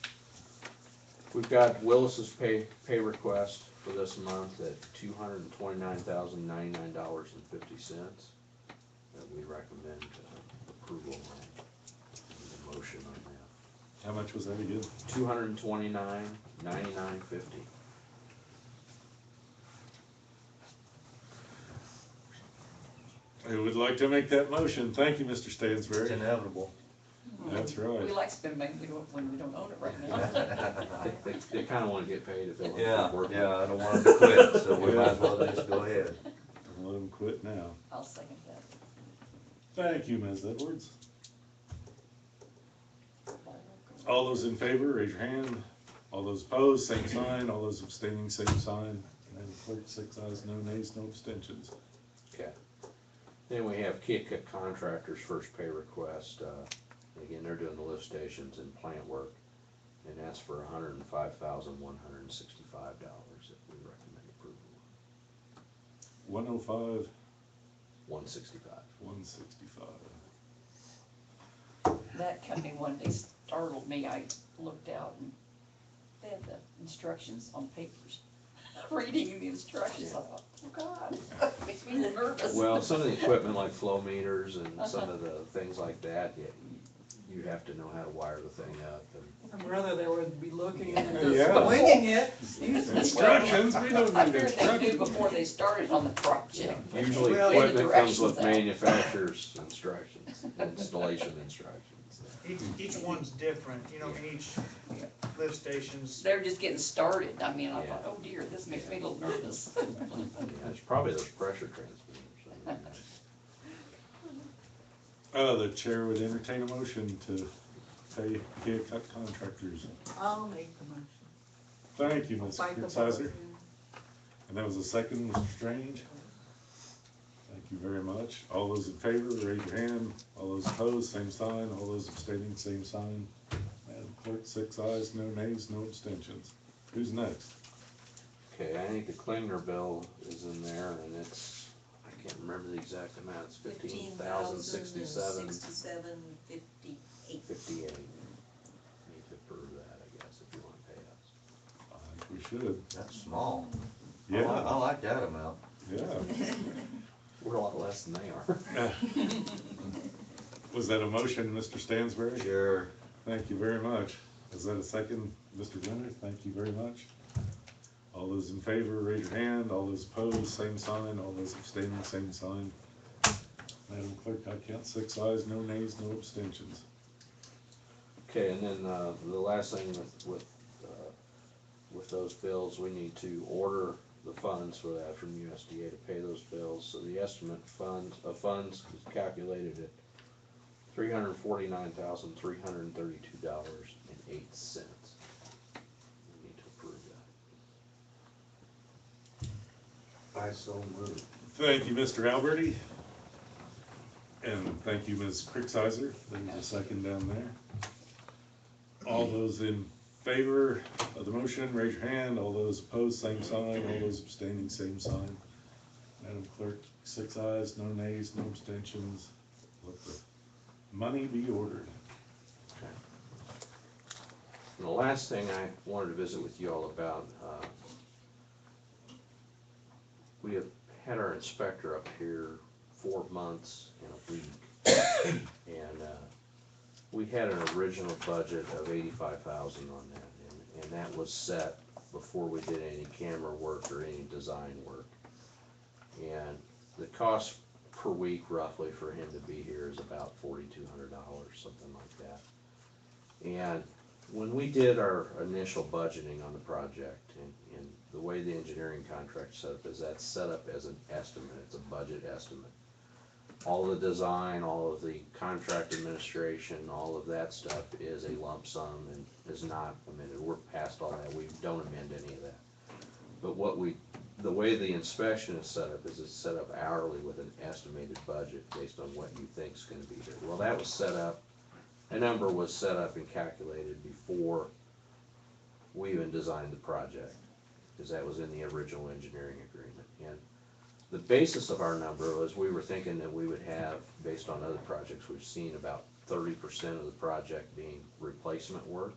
we've got Willis's pay request for this month at $229,099.50 that we recommend approval on. Need a motion on that. How much was that again? $229,99.50. I would like to make that motion. Thank you, Mr. It's Stansberry. inevitable. That's We right. like spending money when we don't own it right now. They kinda wanna get paid if they want to Yeah, keep working. yeah, I don't want them to quit, so we might as well just go ahead. Don't let them quit now. I'll second that. Thank you, Ms. Edwards. All those in favor, raise your hand. All those opposed, same sign. All those abstaining, same sign. Madam Clerk, 6 ayes, no nays, no abstentions. Okay. Then we have Keokuk Contractors' first pay request. Again, they're doing the lift stations and plant work, and that's for $105,165 that we recommend approval. 105, 165. 165. That company one day startled me. I looked out and they had the instructions on papers. Reading the instructions, I thought, oh God, makes me nervous. Well, some of the equipment like flow meters and some of the things like that, you have to know how to wire the thing up. I'd rather they would be looking at Yeah. it, winging it. Instructions, we don't I need figured they knew instructions. before they started on the project. Usually Well, equipment comes directions with out. manufacturer's instructions, installation instructions. Each one's different, you know, each lift stations. They're just getting started. I mean, I thought, oh dear, this makes me a little nervous. Yeah, it's probably those pressure transmitters. The chair would entertain a motion to pay Keokuk contractors. I'll make the motion. Thank you, Ms. Fight the Kritzheiser. vote. And that was a second, Mr. Strange. Thank you very much. All those in favor, raise your hand. All those opposed, same sign. All those abstaining, same sign. Madam Clerk, 6 ayes, no nays, no abstentions. Who's next? Okay, I think the Klingner bill is in there, and it's, I can't remember the exact amount, it's 15,067. 57.58. 58. Need to approve that, I guess, if you wanna pay us. I think we should. That's small. I Yeah, like that amount. yeah. We're a lot less than they are. Was that a motion, Mr. Stansberry? Sure. Thank you very much. Is that a second, Mr. Gunner? Thank you very much. All those in favor, raise your hand. All those opposed, same sign. All those abstaining, same sign. Madam Clerk, I count 6 ayes, no nays, no abstentions. Okay, and then, the last thing with those bills, we need to order the funds for that from USDA to pay those bills. So the estimate funds is calculated at $349,332.08. We need to approve that. I so moved. Thank you, Mr. Alberti. And thank you, Ms. Kritzheiser. There's a second down there. All those in favor of the motion, raise your hand. All those opposed, same sign. All those abstaining, same sign. Madam Clerk, 6 ayes, no nays, no abstentions. Let the money be ordered. Okay. And the last thing I wanted to visit with you all about, we have had our inspector up here 4 months and a week. And, we had an original budget of 85,000 on that, and that was set before we did any camera work or any design work. And the cost per week roughly for him to be here is about $4,200, something like that. And when we did our initial budgeting on the project, and the way the engineering contract set up is that's set up as an estimate, it's a budget estimate. All the design, all of the contract administration, all of that stuff is a lump sum and is not amended. We're past all that. We don't amend any of that. But the way the inspection is set up is it's set up hourly with an estimated budget based on what you think is gonna be here. Well, that was set up, a number was set up and calculated before we even designed the project, because that was in the original engineering agreement. And the basis of our number was we were thinking that we would have, based on other projects we've seen, about 30% of the project being replacement work.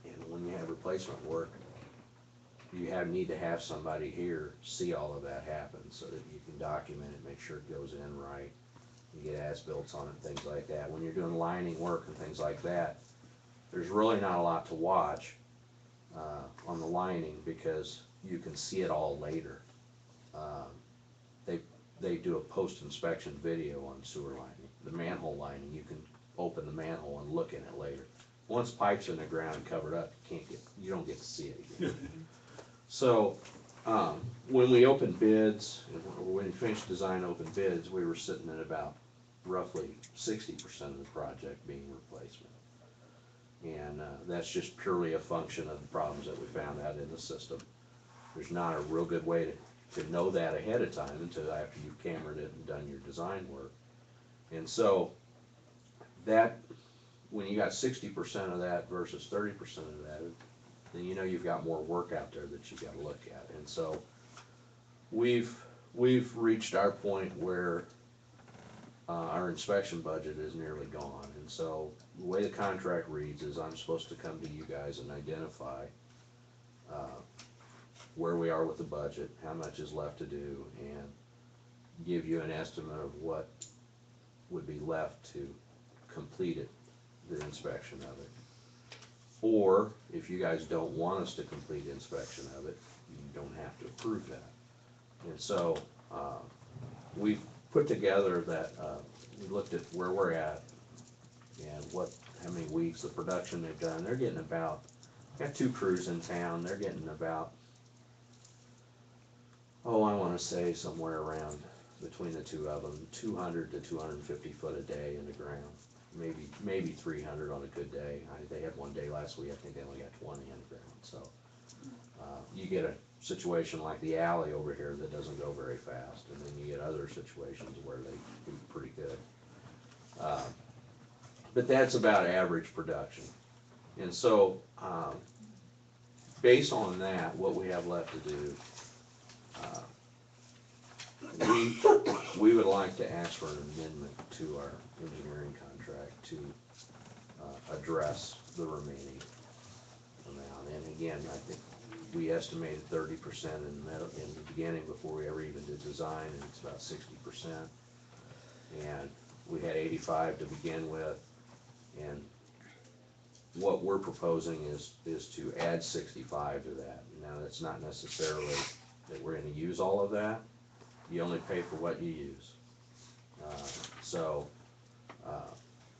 And when you have replacement work, you need to have somebody here see all of that happen so that you can document it, make sure it goes in right. You get as-built on it, things like that. When you're doing lining work and things like that, there's really not a lot to watch on the lining because you can see it all later. They do a post-inspection video on sewer lining. The manhole lining, you can open the manhole and look in it later. Once pipe's in the ground covered up, you don't get to see it again. So, when we opened bids, when we finished design open bids, we were sitting at about roughly 60% of the project being replacement. And that's just purely a function of the problems that we found out in the system. There's not a real good way to know that ahead of time until after you've cambered it and done your design work. And so that, when you got 60% of that versus 30% of that, then you know you've got more work out there that you've got to look at. And so we've reached our point where our inspection budget is nearly gone. And so the way the contract reads is I'm supposed to come to you guys and identify where we are with the budget, how much is left to do, and give you an estimate of what would be left to complete it, the inspection of it. Or if you guys don't want us to complete inspection of it, you don't have to approve that. And so we've put together that we looked at where we're at and how many weeks of production they've done. They're getting about, got 2 crews in town, they're getting about, I wanna say somewhere around, between the two of them, 200 to 250 foot a day in the ground. Maybe 300 on a good day. They had one day last week, I think they only got 20 in the ground, so. You get a situation like the alley over here that doesn't go very fast, and then you get other situations where they do pretty good. But that's about average production. And so, based on that, what we have left to do, we would like to ask for an amendment to our engineering contract to address the remaining amount. And again, I think we estimated 30% in the beginning before we ever even did design, and it's about 60%. And we had 85 to begin with, and what we're proposing is to add 65 to that. Now, that's not necessarily that we're gonna use all of that. You only pay for what you use.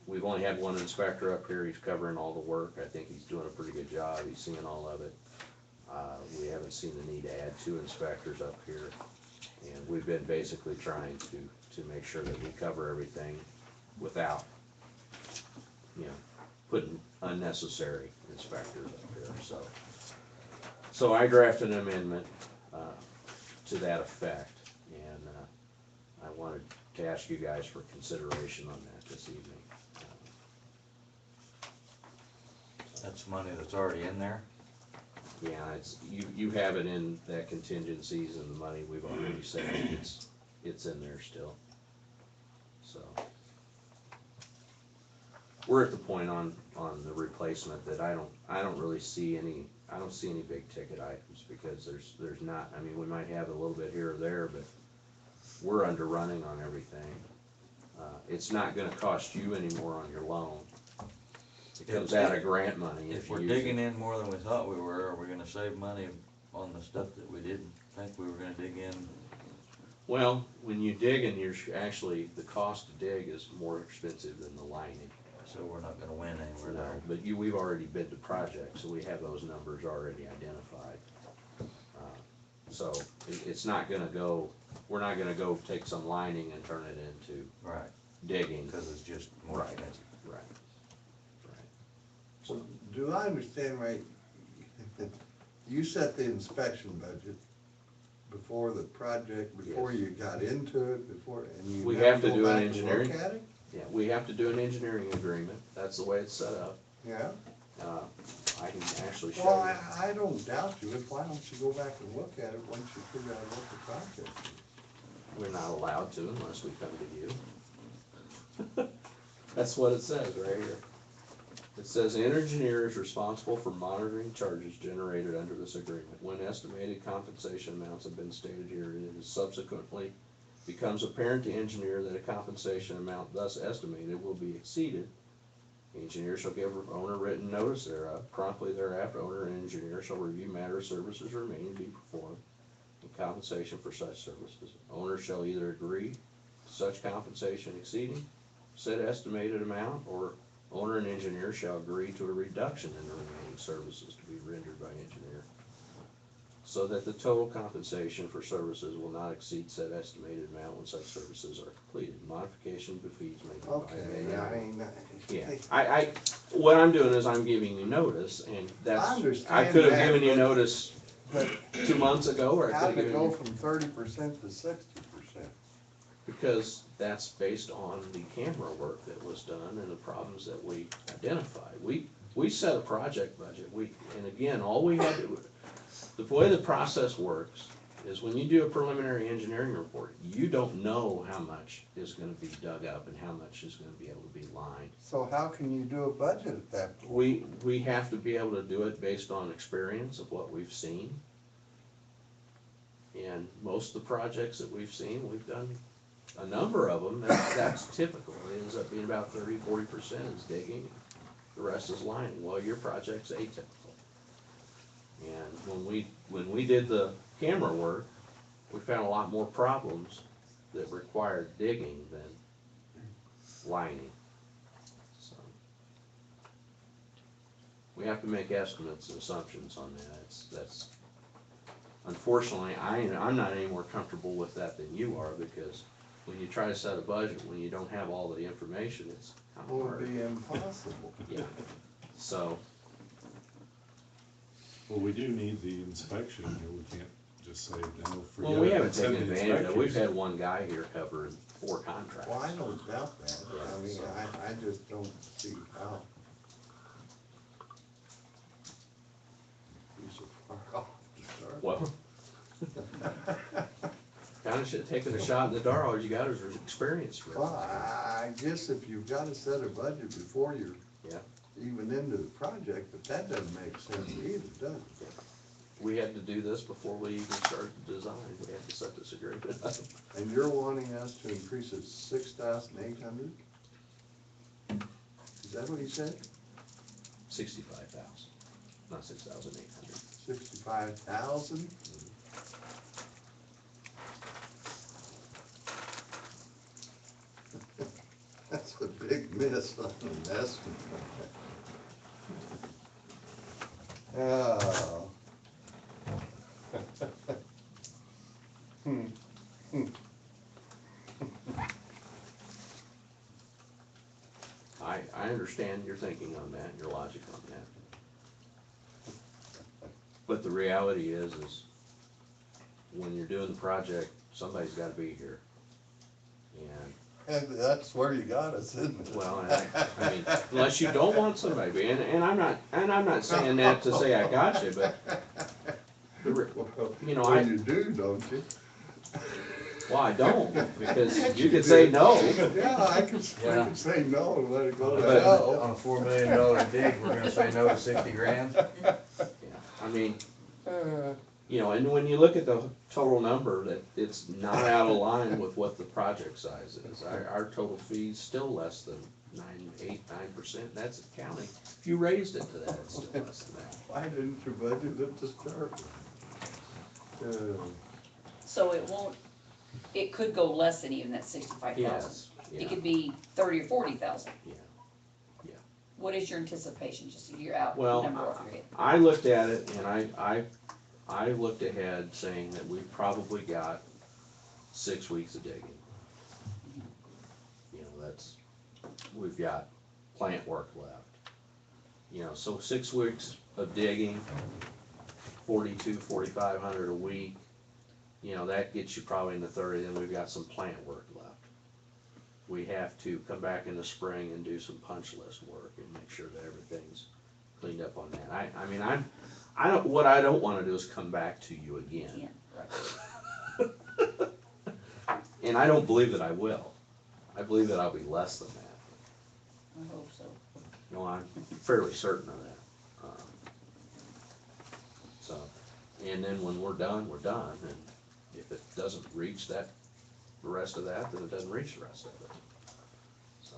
We've only had one inspector up here. He's covering all the work. I think he's doing a pretty good job. He's seeing all of it. We haven't seen the need to add 2 inspectors up here, and we've been basically trying to make sure that we cover everything without, putting unnecessary inspectors up here. So I drafted an amendment to that effect, and I wanted to ask you guys for consideration on that this evening. That's money that's already in there? Yeah, you have it in that contingencies and the money we've already said, it's in there still. So we're at the point on the replacement that I don't really see any, I don't see any big ticket items, because there's not, I mean, we might have a little bit here or there, but we're underrunning on everything. It's not gonna cost you any more on your loan. It comes out of grant money. If we're digging in more than we thought we were, are we gonna save money on the stuff that we didn't think we were gonna dig in? Well, when you dig and you're actually, the cost to dig is more expensive than the lining. So we're not gonna win anywhere No, there. but we've already bid the project, so we have those numbers already identified. So it's not gonna go, we're not gonna go take some lining and turn it into Right, digging. because it's just more Right. expensive. Right. So, do I understand right, you set the inspection budget before the project, before Yes. you got into it, and you We never have to go do an back and engineering. look at it? Yeah, we have to do an engineering agreement. That's the way it's set up. Yeah, I can actually show well, you. I don't doubt you, but why don't you go back and look at it once you figure out what the project is? We're not allowed to unless we come to you. That's what it says right here. It says, "The engineer is responsible for monitoring charges generated under this agreement. When estimated compensation amounts have been stated here, it is subsequently becomes apparent to engineer that a compensation amount thus estimated will be exceeded. The engineer shall give owner written notice thereof. Promptly thereafter, owner and engineer shall review matter of services remaining to be performed and compensation for such services. Owner shall either agree to such compensation exceeding said estimated amount, or owner and engineer shall agree to a reduction in the remaining services to be rendered by engineer, so that the total compensation for services will not exceed said estimated amount when such services are completed. Modification of fees may be by Okay, I mean, Yeah, what I'm doing is I'm giving you notice, and that's, I understand could have that, given you but- notice but 2 months ago, or I how could to have go given you, from 30% to 60%? because that's based on the camera work that was done and the problems that we identified. We set a project budget, and again, all we had to, the way the process works is when you do a preliminary engineering report, you don't know how much is gonna be dug up and how much is gonna be able to be lined. So how can you do a budget at that point? We have to be able to do it based on experience of what we've seen. And most of the projects that we've seen, we've done a number of them, that's typical. It ends up being about 30–40% is digging, the rest is lining. Well, your project's atypical. And when we did the camera work, we found a lot more problems that required digging than lining. So we have to make estimates and assumptions on that. That's, unfortunately, I'm not any more comfortable with that than you are, because when you try to set a budget, when you don't have all of the information, it's kind of Will hard. be impossible. Yeah, so, Well, we do need the inspection, or we can't just say, no, forget it. well, we haven't send taken the advantage of it. We've inspectors. had one guy here covering 4 contracts. Well, I don't doubt that, I mean, I just don't see how. You're so far off to start. Well, kinda should have taken a shot in the dark. All you got is experience. Rick. Well, I guess if you've got to set a budget before you're Yeah. even into the project, but that doesn't make sense either, does it? We had to do this before we even started the design. We had to set this agreement up. And you're wanting us to increase it 6,800? Is that what you said? 65,000, not 6,800. 65,000? That's a big miss on an estimate. Oh. I understand your thinking on that, your logic on that. But the reality is when you're doing the project, somebody's gotta be here. And that's where you got us, isn't it? Well, I mean, unless you don't want somebody to be, and I'm not saying that to say I got you, but, you know, Well, you do, don't you? well, I don't, because you could say no. Yeah, I could say no and let it go to But- hell. On a $4 million dig, we're gonna say no to 60 grand? Yeah, I mean, you know, and when you look at the total number, that it's not out of line with what the project size is. Our total fee's still less than 9%, that's counting. If you raised it to that, it's still less than that. Why didn't you budget it to start with? So it won't, it could go less than even that 65,000. Yes, It yeah, could be 30 or 40,000. yeah. What is your anticipation, just a year out, Well, number off your head? I looked at it and I looked ahead saying that we've probably got 6 weeks of digging. You know, we've got plant work left. You know, so 6 weeks of digging, 4,500 a week, you know, that gets you probably in the 30, then we've got some plant work left. We have to come back in the spring and do some punch list work and make sure that everything's cleaned up on that. I mean, what I don't wanna do is come back to you again. Yeah, right. And I don't believe that I will. I believe that I'll be less than that. I hope so. No, I'm fairly certain of that. So, and then when we're done, and if it doesn't reach the rest of that, then it doesn't reach the rest of it. So.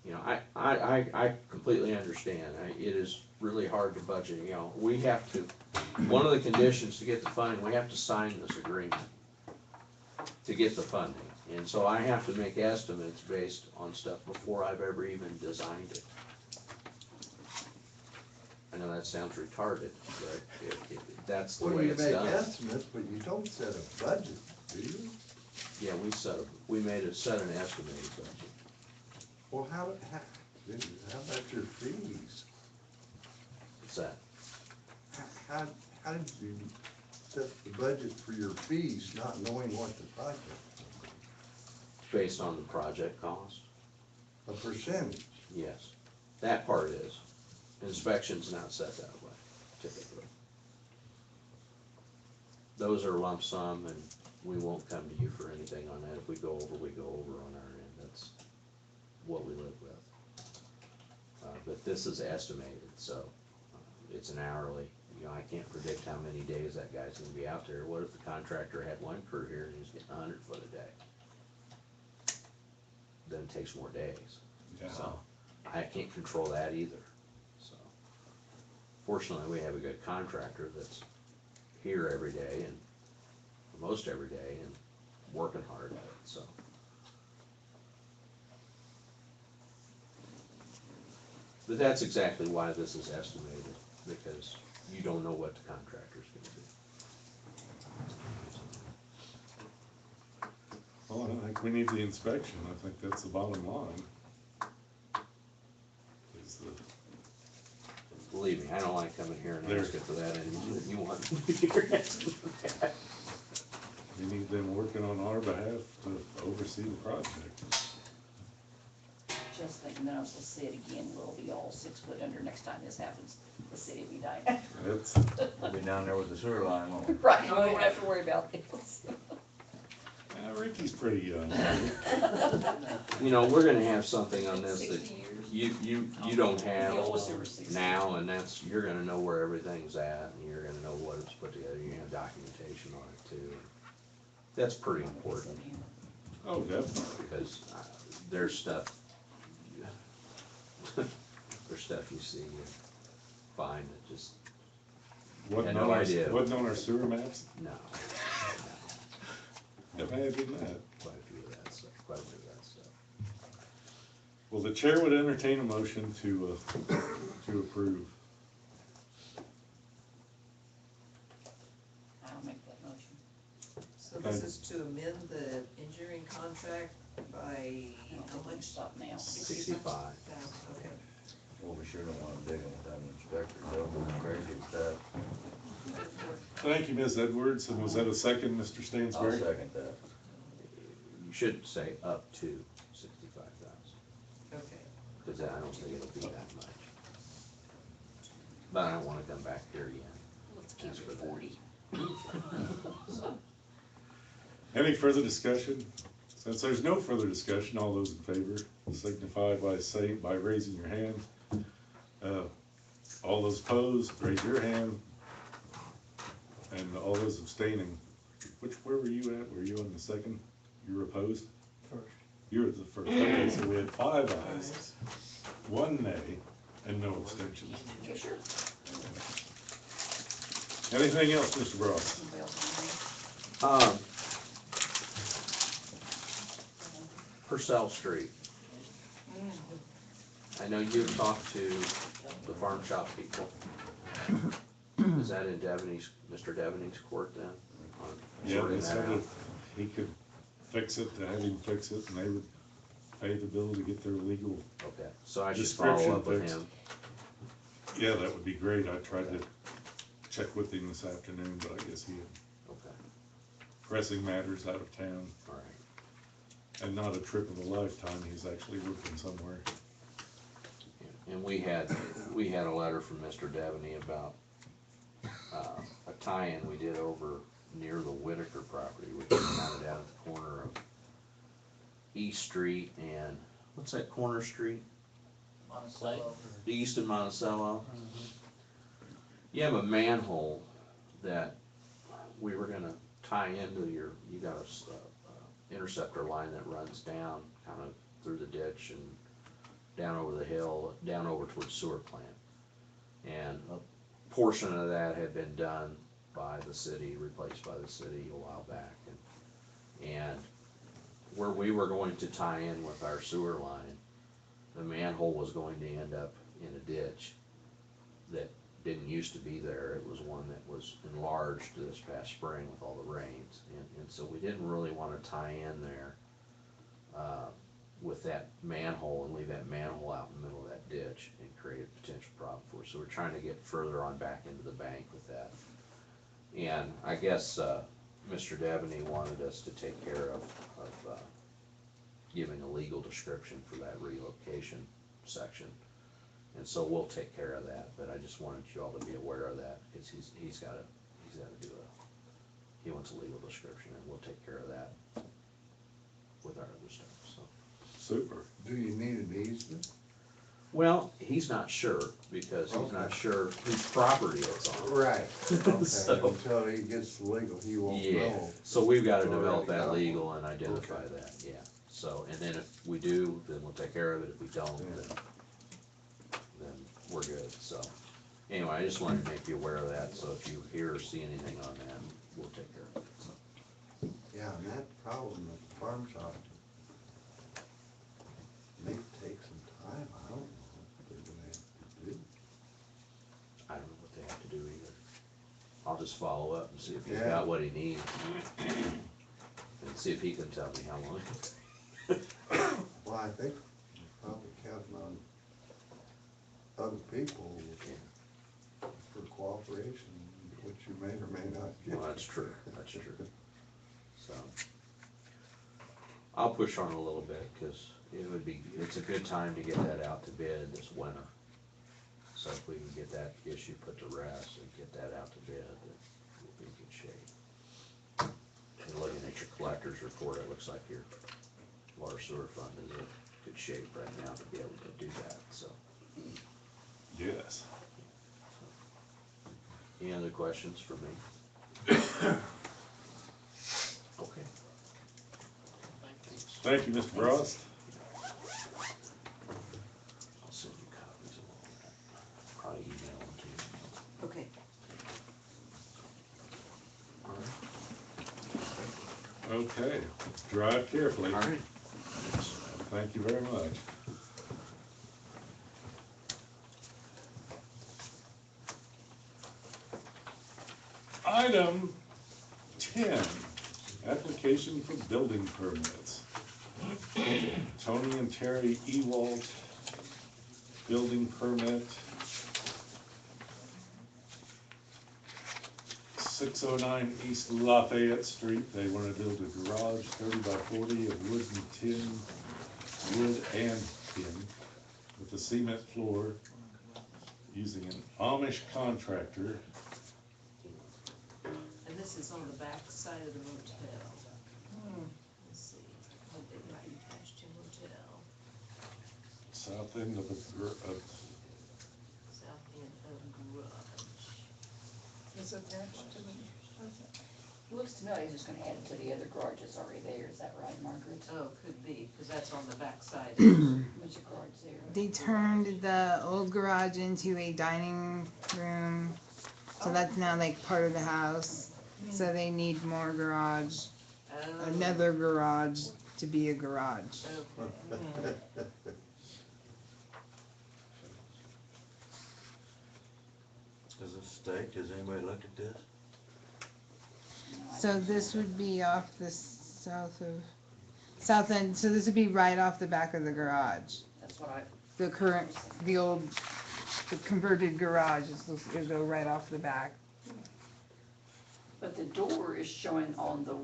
You know, I completely understand. It is really hard to budget, you know, we have to, one of the conditions to get the funding, we have to sign this agreement to get the funding. And so I have to make estimates based on stuff before I've ever even designed it. I know that sounds retarded, but that's the Well, way you it's make done. estimates, but you don't set a budget, do you? Yeah, we made an estimated budget. Well, how about your fees? What's that? How did you set the budget for your fees, not knowing what the project Based on the project cost? was? A percentage? Yes, that part is. Inspection's not set that way, typically. Those are lump sum, and we won't come to you for anything on that. If we go over, we go over on our end. That's what we live with. But this is estimated, so it's an hourly. You know, I can't predict how many days that guy's gonna be out there. What if the contractor had one crew here and he's getting 100 foot a day? Then it takes more days. Yeah. So I can't control that either. So fortunately, we have a good contractor that's here every day and most every day and working hard at it, so. But that's exactly why this is estimated, because you don't know what the contractor's gonna do. Well, I don't think we need the inspection, I think that's the bottom line. Is the, Believe me, I don't like coming here and There. asking for that, and you want me here asking for that. we need them working on our behalf to oversee the project. Just thinking that I was gonna say it again, we'll be all 6 foot under next time this happens, the city will be dying. That's, We'll be down there with the sewer line, won't we? Right, we won't have to worry about this. Ricky's pretty young. You know, we're gonna have something on this that 60 years. you don't have The oldest over 60. now, and that's, you're gonna know where everything's at, and you're gonna know what it's put together, you have documentation on it too. That's pretty important, Oh, definitely. because there's stuff, there's stuff you see and find that just, Wasn't no on our, idea. wasn't on our sewer maps? no. Imagine that. Quite a few of that stuff, quite a bit of that stuff. Well, the chair would entertain a motion to approve. I'll make that motion. So this is to amend the engineering contract by how much? Stop now. 65. Okay. Well, we sure don't wanna dig in without an inspector, they'll go crazy with that. Thank you, Ms. Edwards, and was that a second, Mr. I'll Stansberry? second that. You should say up to 65,000, Okay. because I don't think it'll be that much. But I don't wanna come back here again. Let's keep it 40. Any further discussion? Since there's no further discussion, all those in favor signify by raising your hand. All those opposed, raise your hand. And all those abstaining, where were you at? Were you on the second? You were opposed? First. You were the first. Okay, so we had 5 ayes, 1 nay, and no abstentions. Okay, sure. Anything else, Mr. Ross? Anybody else want to Purcell Street. I know you've talked to the farm shop people. Is that in Devaney's, Mr. Devaney's court then? on Yeah, sorting they that said out? if he could fix it, to have him fix it, and they would pay the bill to get their legal. Okay, so I should follow up with Description him. Yeah, that would be great. I tried to check with him this afternoon, but I guess he had Okay, pressing matters out of town, all right. and not a trip of a lifetime. He's actually working somewhere. And we had a letter from Mr. Devaney about a tie-in we did over near the Whitaker property, which is kind of down at the corner of East Street and, what's that corner street? East and Monticello. You have a manhole that we were gonna tie into you got a interceptor line that runs down kind of through the ditch and down over the hill, down over towards sewer plant. And a portion of that had been done by the city, replaced by the city a while back. And where we were going to tie in with our sewer line, the manhole was going to end up in a ditch that didn't used to be there. It was one that was enlarged this past spring with all the rains. And so we didn't really wanna tie in there with that manhole and leave that manhole out in the middle of that ditch and create a potential problem for us. So we're trying to get further on back into the bank with that. And I guess, Mr. Devaney wanted us to take care of giving a legal description for that relocation section. And so we'll take care of that, but I just wanted you all to be aware of that, because he's gotta do he wants a legal description, and we'll take care of that with our other stuff, so. Super. Do you need an easement? Well, he's not sure, because he's not sure whose property it's on. Right, okay, So- until he gets the legal, he won't Yeah, know. so we've gotta Already develop got that one. legal and identify that, yeah. So, and then if we do, then we'll take care of it. If we don't, then we're good, so. Anyway, I just wanted to make you aware of that, so if you hear or see anything on that, we'll take care of it, so. Yeah, and that problem at the farm shop may take some time, I don't know. They're gonna I'll just follow up and see if he's Yeah. got what he needs. And see if he can tell me how long. Well, I think probably counting on other people for cooperation, which you may or may not get. Well, that's true, that's true. So, I'll push on a little bit, cause it's a good time to get that out to bid this winter. So if we can get that issue put to rest and get that out to bid, then we'll be in good shape. And looking at your collector's report, it looks like your water sewer fund is in good shape right now to be able to do that, so. Yes. Any other questions for me? Okay. Thank you, Mr. Frost. I'll send you copies of all that. Probably email them to you. Okay. Okay, drive carefully. All right. Thank you very much. Item 10, application for building permits. Tony and Terry Ewalt, building permit. 609 East Lafayette Street. They want to build a garage 30 by 40 of wood and tin, wood and tin, with a cement floor, using an Amish contractor. And this is on the back side of the motel. Let's see, what they got attached to motel, South end of the, south end of garage. Is attached to the, Looks to me like he's just gonna add it to the other garages already there, is that right, Margaret? Oh, could be, cause that's on the back side. Which garage there? They turned the old garage into a dining room, so that's now like part of the house. So they need more garage, Oh, another garage to be a garage. okay. Does it state, has anybody looked at this? So this would be off the south end, so this would be right off the back of the garage. That's what I, The converted garage is go right off the back. but the door is showing on the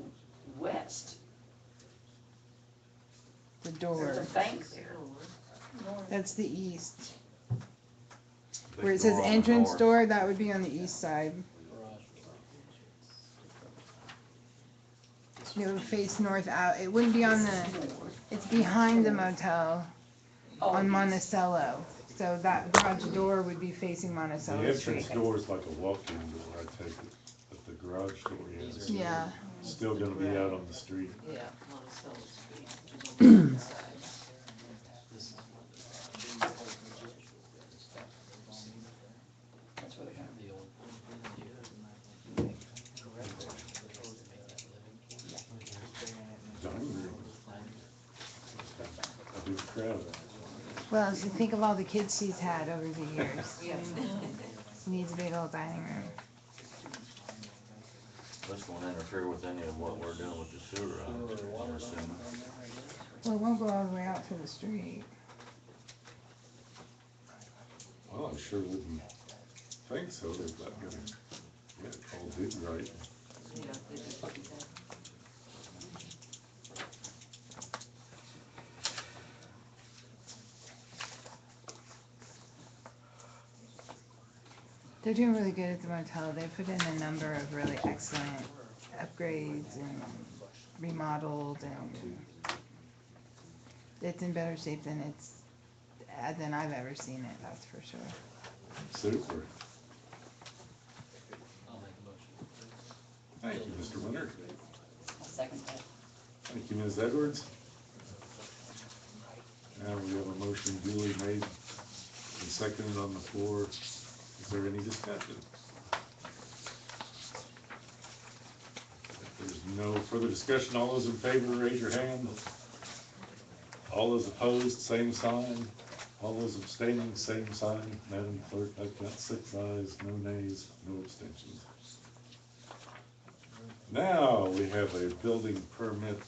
west. The There's door, a bank there. that's the east. Big Where it says door on the entrance north. door, that would be on the east side. It would face north out, it wouldn't be on the, it's behind the motel on Monticello. So that garage door would be facing the Monticello entrance Street. door is like a walk-in door, I take it, but the garage door is Yeah, still gonna be out on the street. Yeah, Monticello Street, which is on the back side. That's where they're gonna be. Dining room. A big crowd. well, if you think of all the kids she's had over the years, Yeah. she needs a big old dining room. This won't interfere with any of what we're doing with the sewer, I'm assuming. Well, it won't go all the way out to the street. Well, I sure wouldn't think so, they're not gonna, get it all did right. Yeah, they did do that. They're doing really good at the motel. They put in a number of really excellent upgrades and remodeled, and it's in better shape than than I've ever seen it, that's for sure. Super. I'll make a motion. Thank you, Mr. Winter. I'll second that. Thank you, Ms. Edwards. Now we have a motion duly made and seconded on the floor. Is there any discussion? If there's no further discussion, all those in favor, raise your hand. All those opposed, same sign. All those abstaining, same sign. Madam Clerk, I've got 6 ayes, no nays, no abstentions. Now, we have a building permit,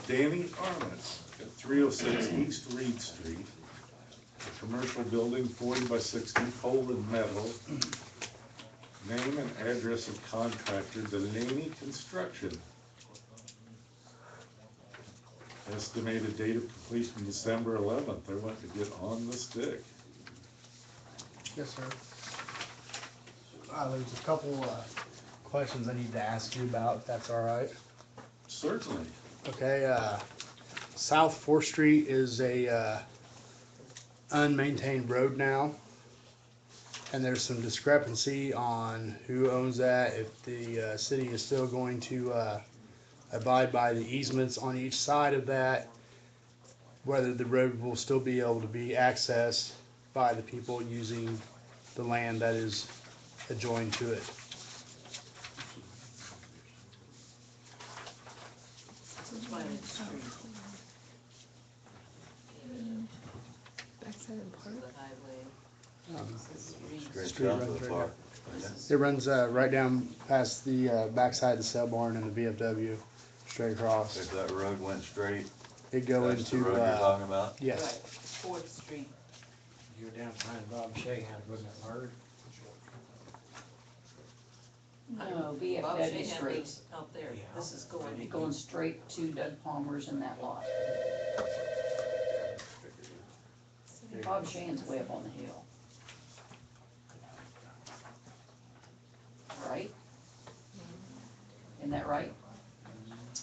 Danny Arnott at 306 East Reed Street. A commercial building, 40 by 60, Poland metal. Name and address of contractor, Delaney Construction. Estimated date of completion December 11th. I want to get on the stick. Yes, sir. There's a couple questions I need to ask you about, if that's all right. Certainly. Okay, South 4th Street is a unmaintained road now, and there's some discrepancy on who owns that, if the city is still going to abide by the easements on each side of that, whether the road will still be able to be accessed by the people using the land that is adjoined to it. Planted street. Backside of the park. The highway. Straight Street down to runs the right park. It runs right down past the backside of the sale barn and the VFW, straight across. If that road went straight, It go that's the into road you're talking about? yes. Right, Fourth Street. You're down behind Bob Shahan, wasn't it, Margaret? No, Bob VFW Shahan Street, lives out there. This is going. going straight to Doug Palmer's in that lot. Bob Shane's way up on the hill. Right? Isn't that right?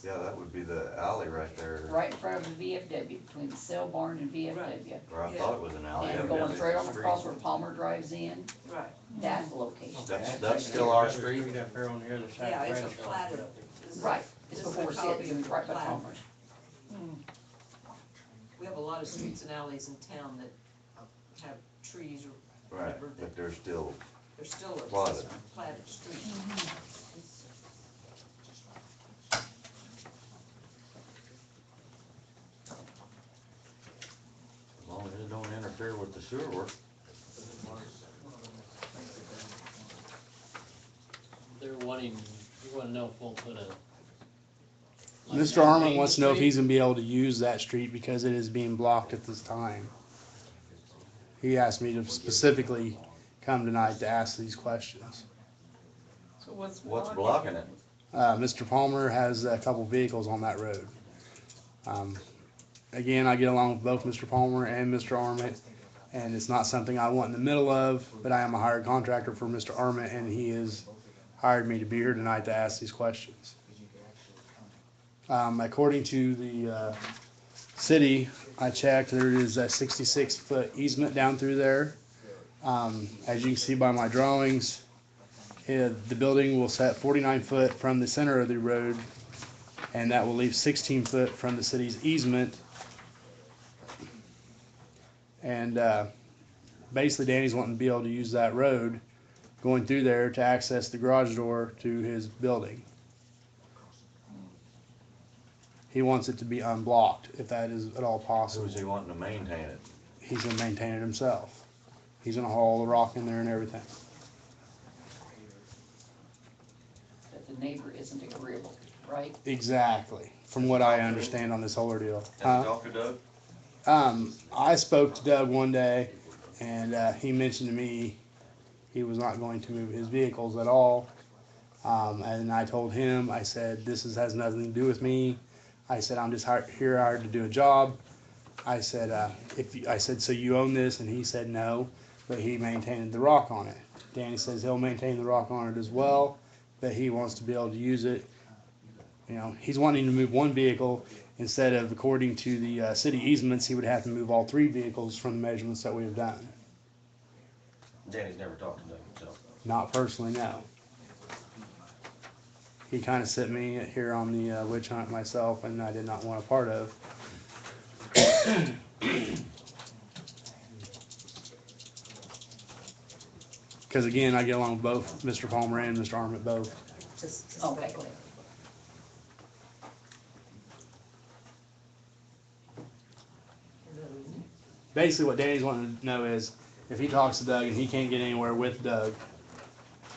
Yeah, that would be the alley right there, Right in front of the VFW, between the sale barn and VFW. or I thought it was an alley. And going evidently straight it's on a street. across where Palmer drives in, Right. that's the location. That's still our street? Up here on the other side. Yeah, of it's a Bradshaw. platted. this is- Right, it's this is before a copy Sid, it's of right by the plat. Palmer's. We have a lot of streets and alleys in town that have trees or Right, whatever, that but they're still, they're still a Platted. platted street. as long as it don't interfere with the sewer work. They're wanting, you wanna know if we'll put a. like Mr. Armand maintain wants to the know if street? he's gonna be able to use that street because it is being blocked at this time. He asked me to specifically come tonight to ask these questions. So what's Blocking it? Mr. Palmer has a couple vehicles on that road. Again, I get along with both Mr. Palmer and Mr. Armand, and it's not something I want in the middle of, but I am a hired contractor for Mr. Armand, and he has hired me to be here tonight to ask these questions. According to the city, I checked, there is a 66-foot easement down through there. As you can see by my drawings, the building will set 49 foot from the center of the road, and that will leave 16 foot from the city's easement. And basically Danny's wanting to be able to use that road going through there to access the garage door to his building. He wants it to be unblocked, if that is at all possible. Who's he wanting to maintain it? He's gonna maintain it himself. He's gonna haul the rock in there and everything. That the neighbor isn't agreeable, right? Exactly, from what I understand on this whole ordeal. Have you talked to Doug? I spoke to Doug one day, and he mentioned to me he was not going to move his vehicles at all. And I told him, I said, has nothing to do with me. I said, I'm just hired to do a job. I said, so you own this? And he said no, but he maintained the rock on it. Danny says he'll maintain the rock on it as well, but he wants to be able to use it. You know, he's wanting to move one vehicle instead of, according to the city easements, he would have to move all 3 vehicles from the measurements that we have done. Danny's never talked to Doug himself. Not personally, no. He kind of sent me here on the witch hunt myself, and I did not want a part of. Because again, I get along with both Mr. Palmer and Mr. Armand both. Okay, go ahead. Basically, what Danny's wanting to know is if he talks to Doug and he can't get anywhere with Doug,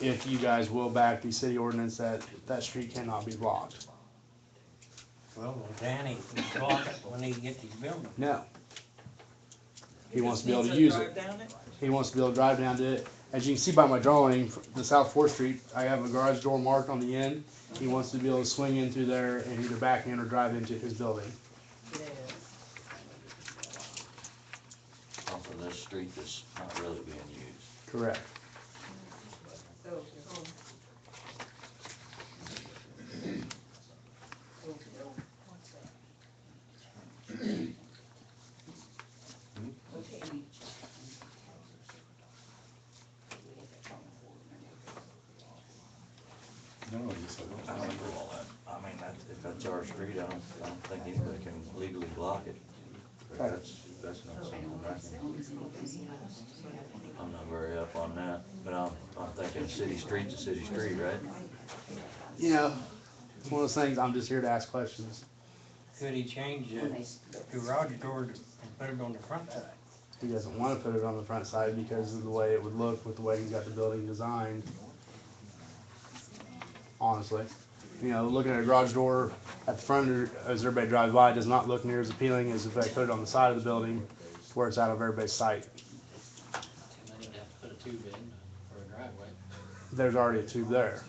if you guys will back the city ordinance that that street cannot be blocked. Well, Danny, block it when he gets his building. No. He wants to just be able needs to use drive it. down it? He wants to be able to drive down to it. As you can see by my drawing, the South Fourth Street, I have a garage door marked on the end. He wants to be able to swing in through there and either back in or drive into his building. Off of this street that's not really being used. Correct. I don't do all that. I mean, if that's our street, I don't think anybody can legally block it. But that's not something I'm not very up on that, but I'm thinking city street's a city street, right? You know, it's one of those things, I'm just here to ask questions. Could he change the garage door and put it on the front side? He doesn't want to put it on the front side because of the way it would look with the way he's got the building designed. Honestly, you know, looking at a garage door at the front as everybody drives by does not look near as appealing as if they put it on the side of the building where it's out of everybody's sight. And then he'd have to put a tube in for a driveway. There's already a tube there.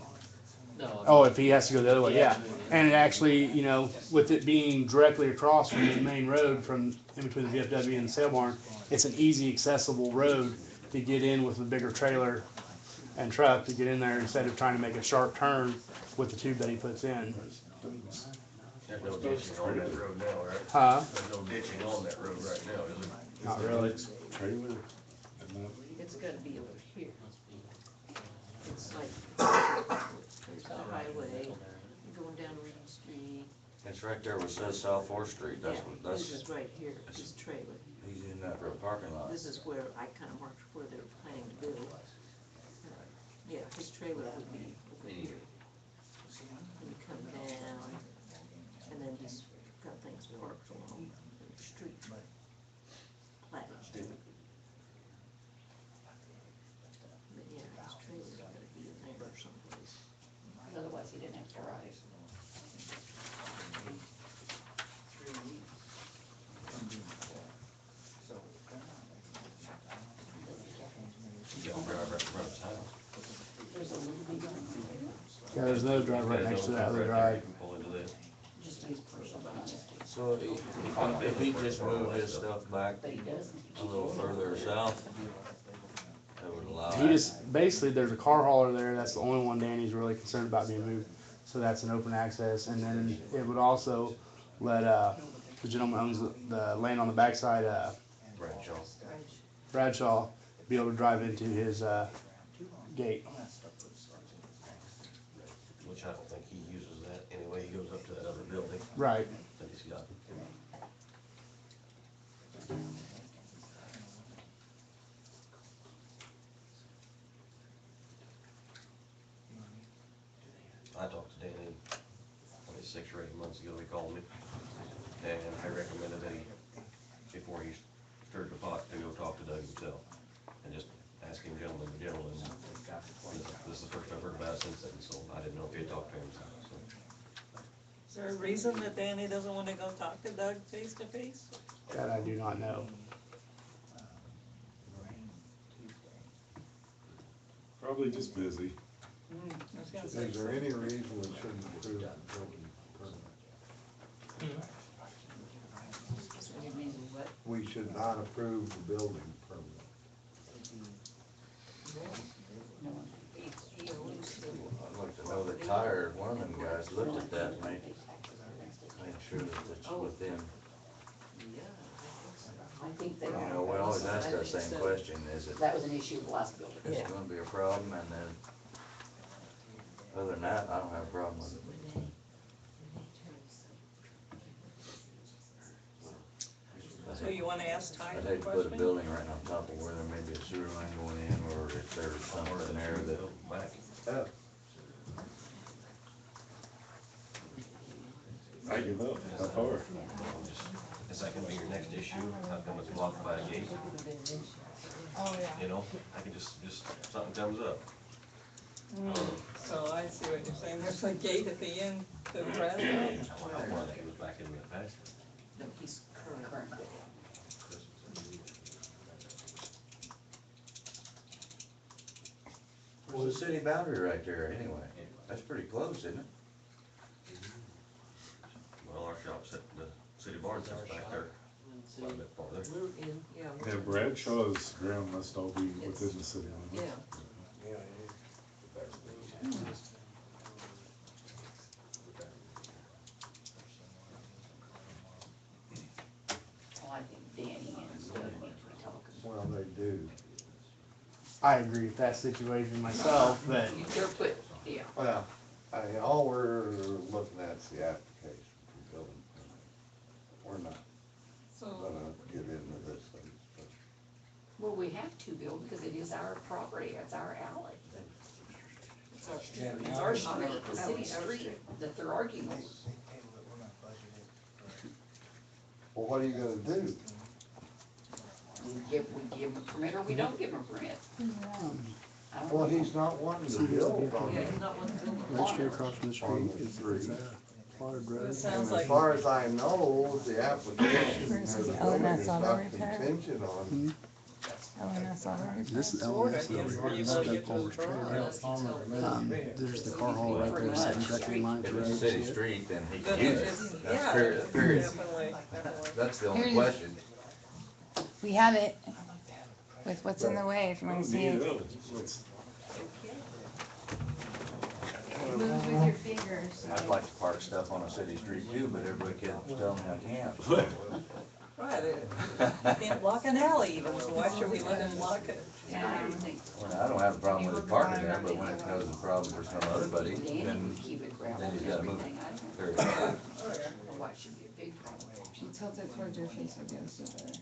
No. Oh, if he has to go the other way, yeah. Yeah. And it actually, you know, with it being directly across from the main road from in between the VFW and the sale barn, it's an easy accessible road to get in with a bigger trailer and truck to get in there instead of trying to make a sharp turn with the tube that he puts in. There's no ditching on that road now, right? Huh? There's no ditching on that road right now, is there? Not really. It's gotta be over here. It's like, there's the highway, you're going down Reed Street. It's right there where it says South Fourth Street, Yeah, that's, this is right here, this trailer. he's using that for a parking lot. This is where I kinda marked where they were planning to build. Yeah, his trailer would be over here. And you come down, and then he's got things parked along the street. Platted. But yeah, his trailer's gotta be in there someplace. Otherwise, he didn't have to drive. You don't drive right in front of his house. There's a little bit of Yeah, there's another drive right next to that other drive. Pull into this. just his personal honesty. So if he just moved his stuff back But he doesn't. a little further south, that would allow He that. just, basically, there's a car hauler there, that's the only one Danny's really concerned about being moved. So that's an open access, and then it would also let, the gentleman who owns the land on the backside, Bradshaw. Bradshaw, be able to drive into his, gate. Which I don't think he uses that anyway, he goes up to that other building Right. that he's got. I talked to Danny, probably 6 or 8 months ago, he called me, and I recommended that he, before he stirred the pot, to go talk to Doug himself, and just ask him gentleman to gentleman. This is the first I've heard about it since then, so I didn't know if he had talked to him, so. Is there a reason that Danny doesn't wanna go talk to Doug face to face? That I do not know. Probably just busy. I was gonna say. Is there any reason we shouldn't approve the building permit? Is there any reason what? We should not approve the building permit. No. I'd like to know that Tyre, one of them guys, looked at that and make sure that it's within. I think they You are. know, we always ask that same question, is it, That was an issue with the last building. is it gonna be a problem, and then, other than that, I don't have a problem with it. So you wanna ask Ty I'd the hate to put a question? building right on top of where there may be a sewer line going in, or if there's something there that. Back. Oh. I give up. How far? Is that gonna be your next issue, how come it's blocked by a gate? Oh, yeah. You know, I can just, something comes up. So I see what you're saying, there's a gate at the end to the rest. I wanted to go back into the past. No, he's current. Well, the city boundary right there anyway. That's pretty close, isn't it? Well, our shop's at the city barn sits back there, quite a bit farther. We're in, yeah. Yeah, Bradshaw's ground must all be within the city Yeah, limits. Well, I think Danny and Doug need to be talking. Well, they do. I agree with that situation myself, but They're put, yeah. Well, all we're looking at is the application for building permit. We're not So, gonna get into this thing. Well, we have to build because it is our property, it's our alley. It's our street, the city street that they're arguing over. Well, what are you gonna do? We give them a permit or we don't give them a permit. I don't Well, know. he's not wanting to build on yeah, it. he's not one to build a right lot. straight across from the street On the is street. plotted it road. And sounds as like, far as I know, the application Where's has the a building LNS auto stock repair? contingent on. LNS already. This is Sort LNS of, over yes, here. where you This wanna is get Doug to the Palmer's garage. trailer. There's the car hall right there, sitting directly in line to If the it's road. city See it? street, then he Then can use it's- it. yeah, That's period. definitely. That's the only Here's- question. We have it with what's in the way, if you wanna see it. Let's- Move with your fingers. I'd like to park stuff on a city street too, but everybody keeps telling me I can't. Right, you can't block an alley even, so why should we let him block it? Yeah, I don't think Well, I don't have a problem with it parking there, but when it becomes a problem for some other buddy, Danny then would keep it gravel then and he's gotta move everything, I don't Period. know why it should be a big problem. She tilts it towards your face, so it goes to the.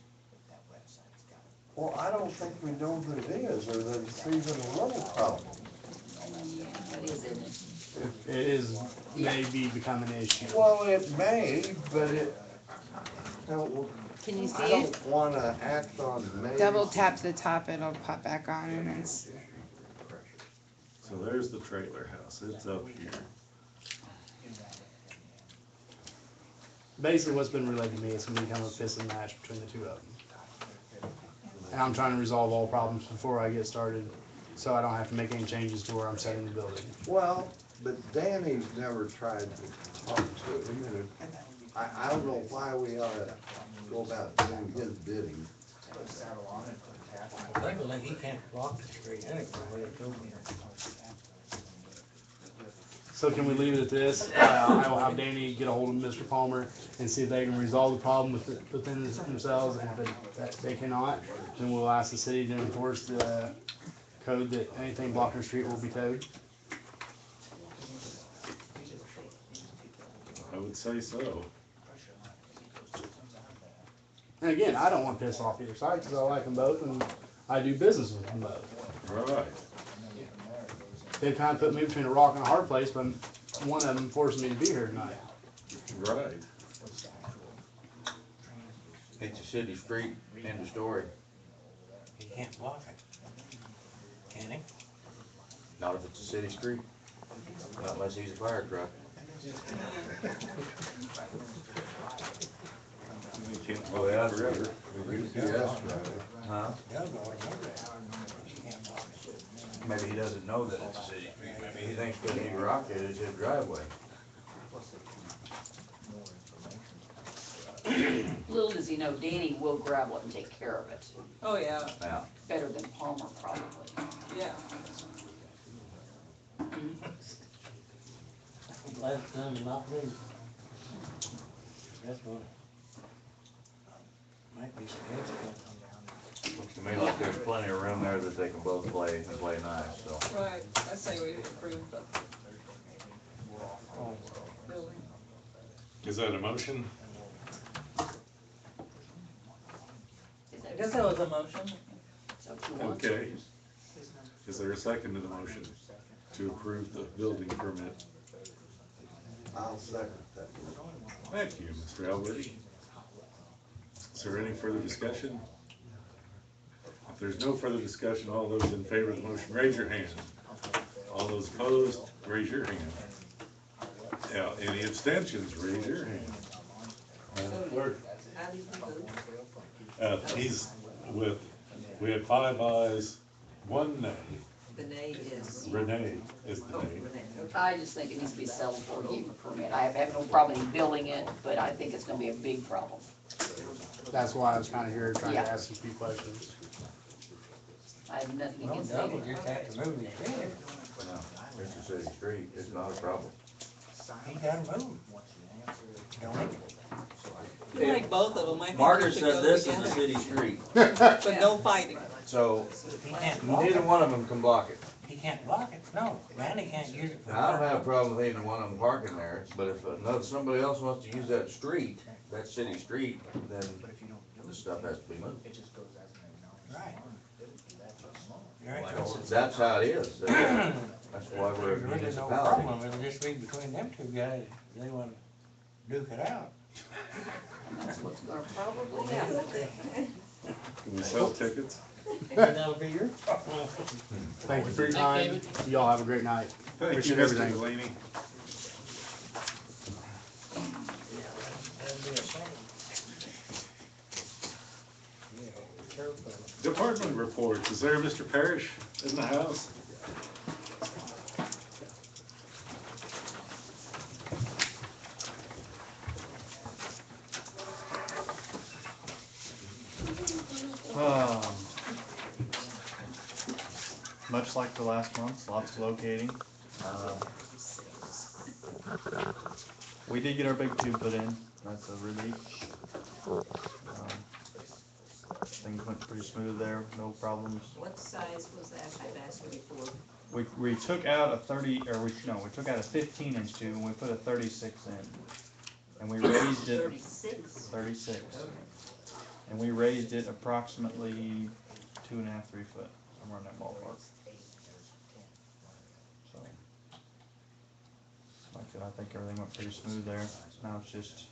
Well, I don't think we know who it is, or that it's even a little problem. Yeah, that is, isn't it? It is maybe become an issue. Well, it may, but it, no, Can you see I it? don't wanna act on may. Double tap the top, it'll pop back on and it's, So there's the trailer house, it's up here. Basically, what's been relayed to me, it's gonna become a piss and match between the two of them. And I'm trying to resolve all problems before I get started, so I don't have to make any changes to where I'm setting the building. Well, but Danny's never tried to talk to him, and I don't know why we ought to go about doing his bidding. Legally, he can't block the street anyway, where they told me. So can we leave it at this? I will have Danny get a hold of Mr. Palmer and see if they can resolve the problem within themselves, and if they cannot, then we'll ask the city to enforce the code that anything blocking the street will be towed. I would say so. And again, I don't want to piss off either side, because I like them both, and I do business with them both. Right. They've kind of put me between a rock and a hard place, but one of them forcing me to be here tonight. Right. It's a city street, end of story. He can't block it. Can he? Not if it's a city street. Not unless he's a fire truck. You can't Oh, walk yeah, it forever. Yes, right. Huh? Yeah, no, he can't block it. Maybe he doesn't know that it's a city street. Maybe he thinks because he rocked it, it's his driveway. Little does he know, Danny will gravel it and take care of it, Oh, yeah, Yeah. better than Palmer probably. yeah. Last time and not me. That's what. Might be significant. Looks to me like there's plenty of room there that they can both play and play nice, so. Right, I say we approve the building. Is that a motion? I guess that was a motion. So if you want to. Okay. Is there a second to the motion to approve the building permit? I'll second that. Thank you, Mr. Elwood. Is there any further discussion? If there's no further discussion, all those in favor of the motion, raise your hand. All those opposed, raise your hand. Yeah, any abstentions, raise your hand. Madam Clerk, How did you vote? he's with, we had 5 ayes, 1 nay. The nay is. Renee is the Oh, nay. Renee, okay. I just think it needs to be settled before we give a permit. I have no problem in building it, but I think it's gonna be a big problem. That's why I was kinda here trying Yeah. to ask a few questions. I have nothing Well, against Doug will David. just have to move his trailer. No, it's a city street, it's not a problem. He gotta move. Don't he? You like both of them, I think you Margaret should said go this is together. a city street. But no fighting. So, He can't block neither it. one of them can block it. He can't block it. No, Randy can't use it for. Now, I don't have a problem with either one of them parking there, but if another, somebody else wants to use that street, that city street, then the stuff has to be moved. Right. You're interested. That's how it is. That's why we're a There's really no municipality. problem. It'll just be between them two guys. They wanna duke it out. That's what's gonna probably happen. Can we sell tickets? That'll be your problem. Thank you for your Thank time. David. Y'all have a great night. Thank you, Appreciate Mr. everything. Delaney. That'll be a shame. Yeah, careful. Department reports, is there Mr. Parrish in the house? Much like the last month, lots of locating. We did get our big tube put in, that's a relief. Things went pretty smooth there, no problems. What size was that? I've asked you before. We took out a 30, or we took out a 15-inch tube and we put a 36 in. And we raised it. 36? 36. And we raised it approximately 2.5, 3 foot, somewhere in that ballpark. So, like I said, I think everything went pretty smooth there. Now it's just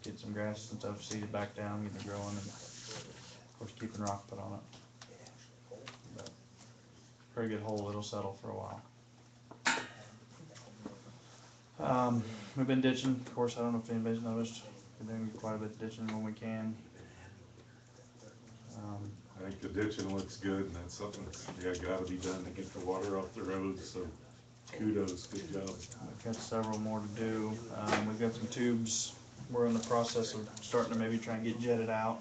get some grass and stuff seeded back down, getting it growing, and of course keeping rock put on it. But pretty good hole, it'll settle for a while. We've been ditching, of course, I don't know if anybody's noticed, we're doing quite a bit of ditching when we can. I think the ditching looks good, and that's something that's, gotta be done to get the water off the roads, so kudos, good job. We've got several more to do. We've got some tubes, we're in the process of starting to maybe try and get jetted out.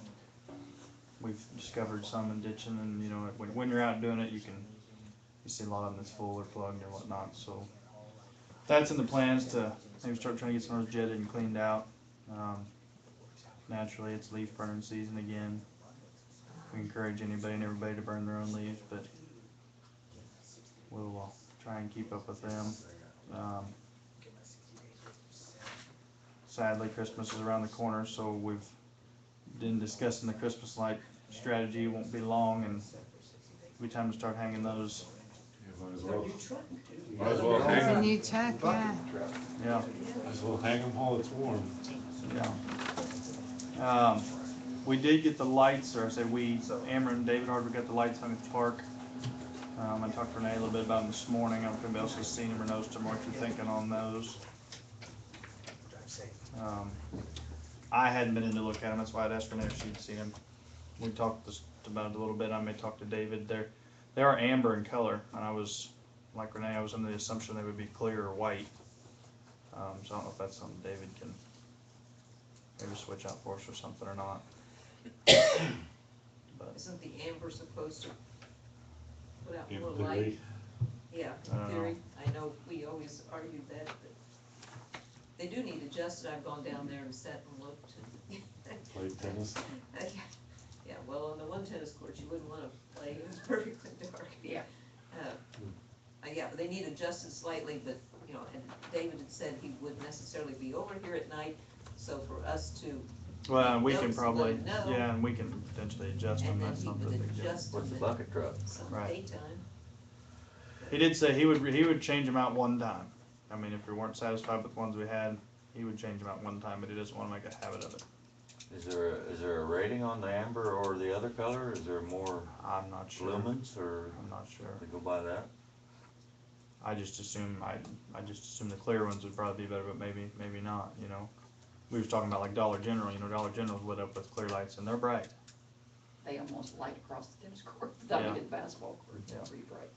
We've discovered some in ditching, and you know, when you're out doing it, you see a lot of them that's full or plugged or whatnot, so. That's in the plans to maybe start trying to get some of those jetted and cleaned out. Naturally, it's leaf burning season again. We encourage anybody and everybody to burn their own leaves, but we'll try and keep up with them. Sadly, Christmas is around the corner, so we've been discussing the Christmas light strategy. It won't be long, and it'll be time to start hanging those. Might as well, might as well hang It's a them, new truck, yeah. Yeah. might as well hang them while it's warm. Yeah. We did get the lights, or I say we, so Amber and David Hardwick got the lights hung at the park. I talked to Renee a little bit about them this morning. I don't know if anybody else has seen them or knows them, what you're thinking on those. I hadn't been in to look at them, that's why I'd asked Renee if she'd seen them. We talked about it a little bit. I may talk to David. They are amber in color, and I was, like Renee, I was under the assumption they would be clear or white. So I don't know if that's something David can maybe switch out for us or something or not. But, Isn't the amber supposed to put out In more theory. light? Yeah, I don't in theory. I know we always argued that, but they do need adjusted. I've gone down there and sat and looked. Played tennis. Yeah, well, on the one tennis court, you wouldn't wanna play, it was perfectly dark. Yeah. Yeah, but they need adjusted slightly, but, you know, and David had said he wouldn't necessarily be over here at night, so for us to. well, we can notes, probably, let him know, yeah, and we can potentially adjust them. And then That's he not would the big deal. adjust them What's the in bucket truck? some Right. daytime. He did say he would change them out one time. I mean, if we weren't satisfied with the ones we had, he would change them out one time, but he doesn't want to make a habit of it. Is there a rating on the amber or the other color? Is there more I'm not sure. lumens, or I'm not sure. they go by that? I just assume the clear ones would probably be better, but maybe not, you know. We was talking about like Dollar General, you know, Dollar General's lit up with clear lights and they're bright. They almost light across the tennis court, without Yeah. even the basketball court, they're pretty bright.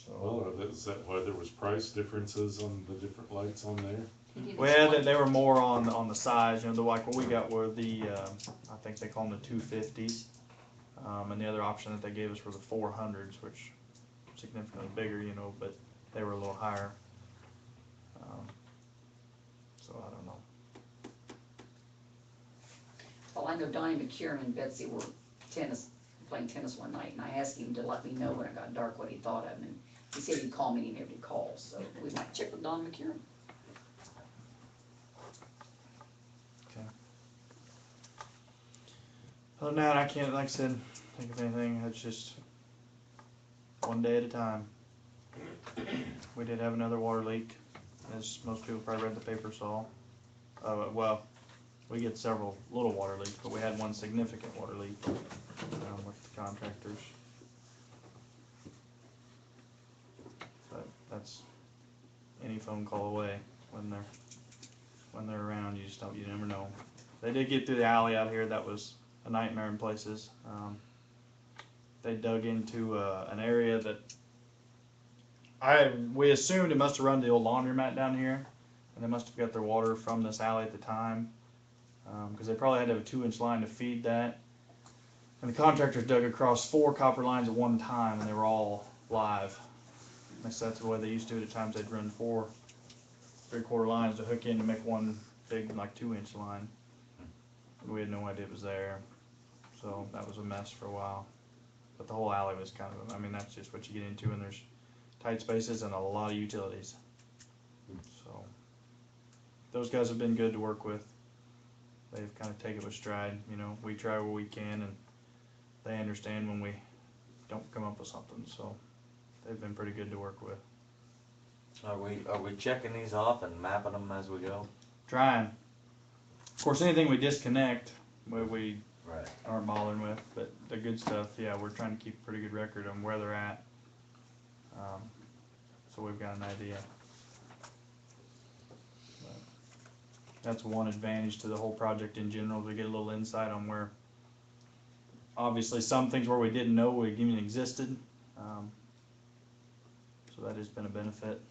Well, is that why there was price differences on the different lights on there? He didn't Well, explain- they were more on the size, you know, the like what we got were the, I think they call them the 250s. And the other option that they gave us were the 400s, which are significantly bigger, you know, but they were a little higher. So I don't know. Well, I know Donnie McKieran and Betsy were playing tennis one night, and I asked him to let me know when it got dark what he thought of them, and he said he'd call me, and he never did call, so we might check with Don McKieran. Other than that, I can't, like I said, think of anything. It's just one day at a time. We did have another water leak, as most people probably read the paper saw. Well, we get several little water leaks, but we had one significant water leak with the contractors. But that's any phone call away when they're around. You never know. They did get through the alley out here. That was a nightmare in places. They dug into an area that we assumed it must have run the old laundromat down here, and they must have got their water from this alley at the time, because they probably had to have a 2-inch line to feed that. And the contractors dug across 4 copper lines at one time, and they were all live. That's the way they used to do it. At times they'd run 4 3/4 lines to hook in to make one big, like 2-inch line. We had no idea it was there. So that was a mess for a while. But the whole alley was kind of, I mean, that's just what you get into when there's tight spaces and a lot of utilities. So those guys have been good to work with. They've kind of taken it with stride. You know, we try where we can, and they understand when we don't come up with something. So they've been pretty good to work with. Are we checking these off and mapping them as we go? Trying. Of course, anything we disconnect, we Right. aren't bothering with, but the good stuff, yeah, we're trying to keep a pretty good record on where they're at. So we've got an idea. But that's one advantage to the whole project in general. We get a little insight on where, obviously, some things where we didn't know we even existed. So that has been a benefit.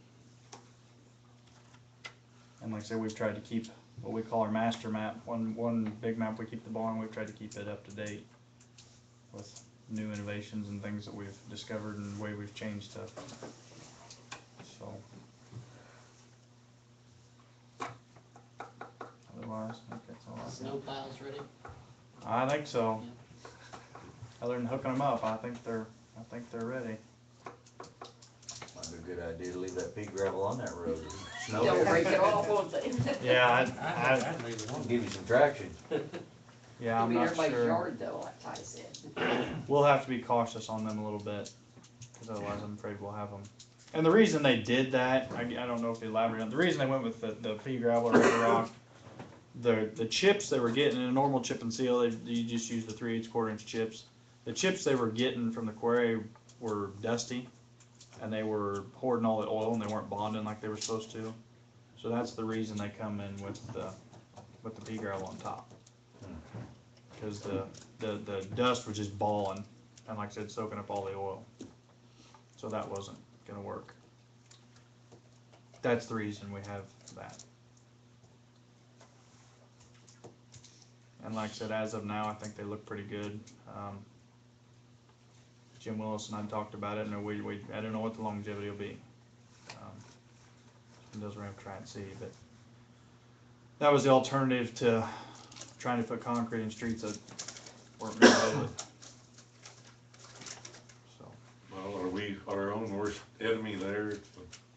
And like I said, we've tried to keep what we call our master map, one big map we keep the ball on. We've tried to keep it up to date with new innovations and things that we've discovered and the way we've changed stuff. So otherwise, I think that's all. Snow piles ready? I think so. Other than hooking them up, I think they're ready. Might be a good idea to leave that pea gravel on that road. Snow They'll here. break it off, won't they? Yeah, Give you some traction. yeah, It'll I'm be not everybody's sure. yard though, like Ty said. We'll have to be cautious on them a little bit, because otherwise I'm afraid we'll have them. And the reason they did that, I don't know if you elaborate on, the reason they went with the pea gravel or red rock, the chips they were getting in a normal chip and seal, you just use the 3/8 1/4 inch chips. The chips they were getting from the quarry were dusty, and they were hoarding all the oil, and they weren't bonding like they were supposed to. So that's the reason they come in with the pea gravel on top. Because the dust was just balling, and like I said, soaking up all the oil. So that wasn't gonna work. That's the reason we have that. And like I said, as of now, I think they look pretty good. Jim Willis and I talked about it, and I don't know what the longevity will be. Those we're gonna have to try and see, but that was the alternative to trying to put concrete in streets that weren't gonna do it. So. Well, are we our own worst enemy there?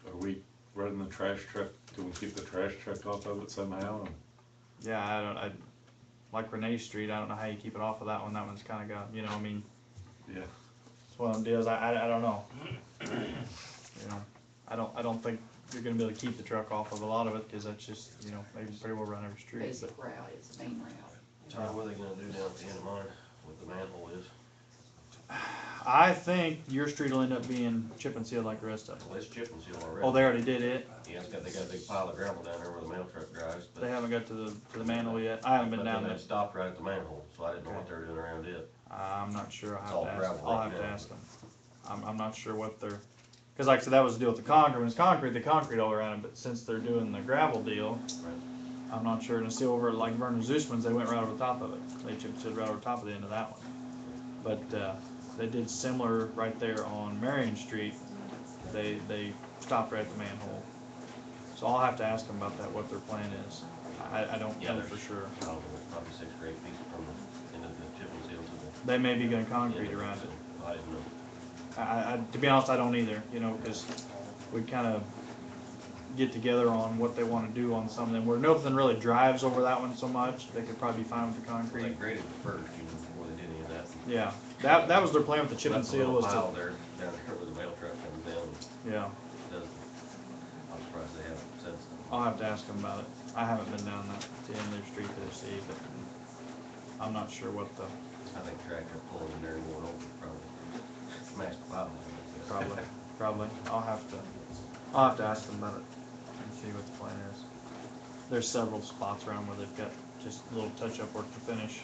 Are we running the trash truck? Can we keep the trash truck off of it somehow? Yeah, I like Renee Street. I don't know how you keep it off of that one. That one's kind of got, you know, I mean. Yeah. It's one of them deals. I don't know. You know, I don't think you're gonna be able to keep the truck off of a lot of it, because that's just, you know, maybe pretty well run every street. Basic route, it's the main route. Tyler, what are they gonna do down at the end of mine, what the manhole is? I think your street will end up being chip and sealed like the rest of them. Well, it's chip and seal already. Oh, they already did it? Yeah, they got a big pile of gravel down there where the mail truck drives, but. They haven't got to the manhole yet? I haven't been But down then there. they stopped right at the manhole, so I didn't know what they were doing around it. I'm not sure, It's all gravel I'll right have to now. ask them. I'm not sure what they're, cause like I said, that was the deal with the concrete, when it's concrete, the concrete all around it, but since they're doing the gravel deal, Right. I'm not sure, and it's still over like Vernon Zusman's, they went right over the top of it, they chip sealed right over the top of the end of that one. But, they did similar right there on Marion Street, they stopped right at the manhole. So I'll have to ask them about that, what their plan is, I don't Yeah, know there's- for sure. I don't know, it's probably 6 or 8 feet from the end of the chip and seal to the. They may be gonna concrete around it. I didn't know. To be honest, I don't either, you know, because we kind of get together on what they want to do on some of them, where nothing really drives over that one so much, they could probably be fine with the They concrete. graded it first, before they did any of that. Yeah, that was their plan with the chip and Left a seal little was pile to, there, down there where the mail truck comes down. yeah, Does, I'm surprised they haven't said something. I'll have to ask them about it. I haven't been down that, to end their street to see, but I'm not sure what the, I think tractor pulling in there and going over probably smashed the pile. probably, I'll have to ask them about it and see what the plan is. There's several spots around where they've got just a little touch-up work to finish.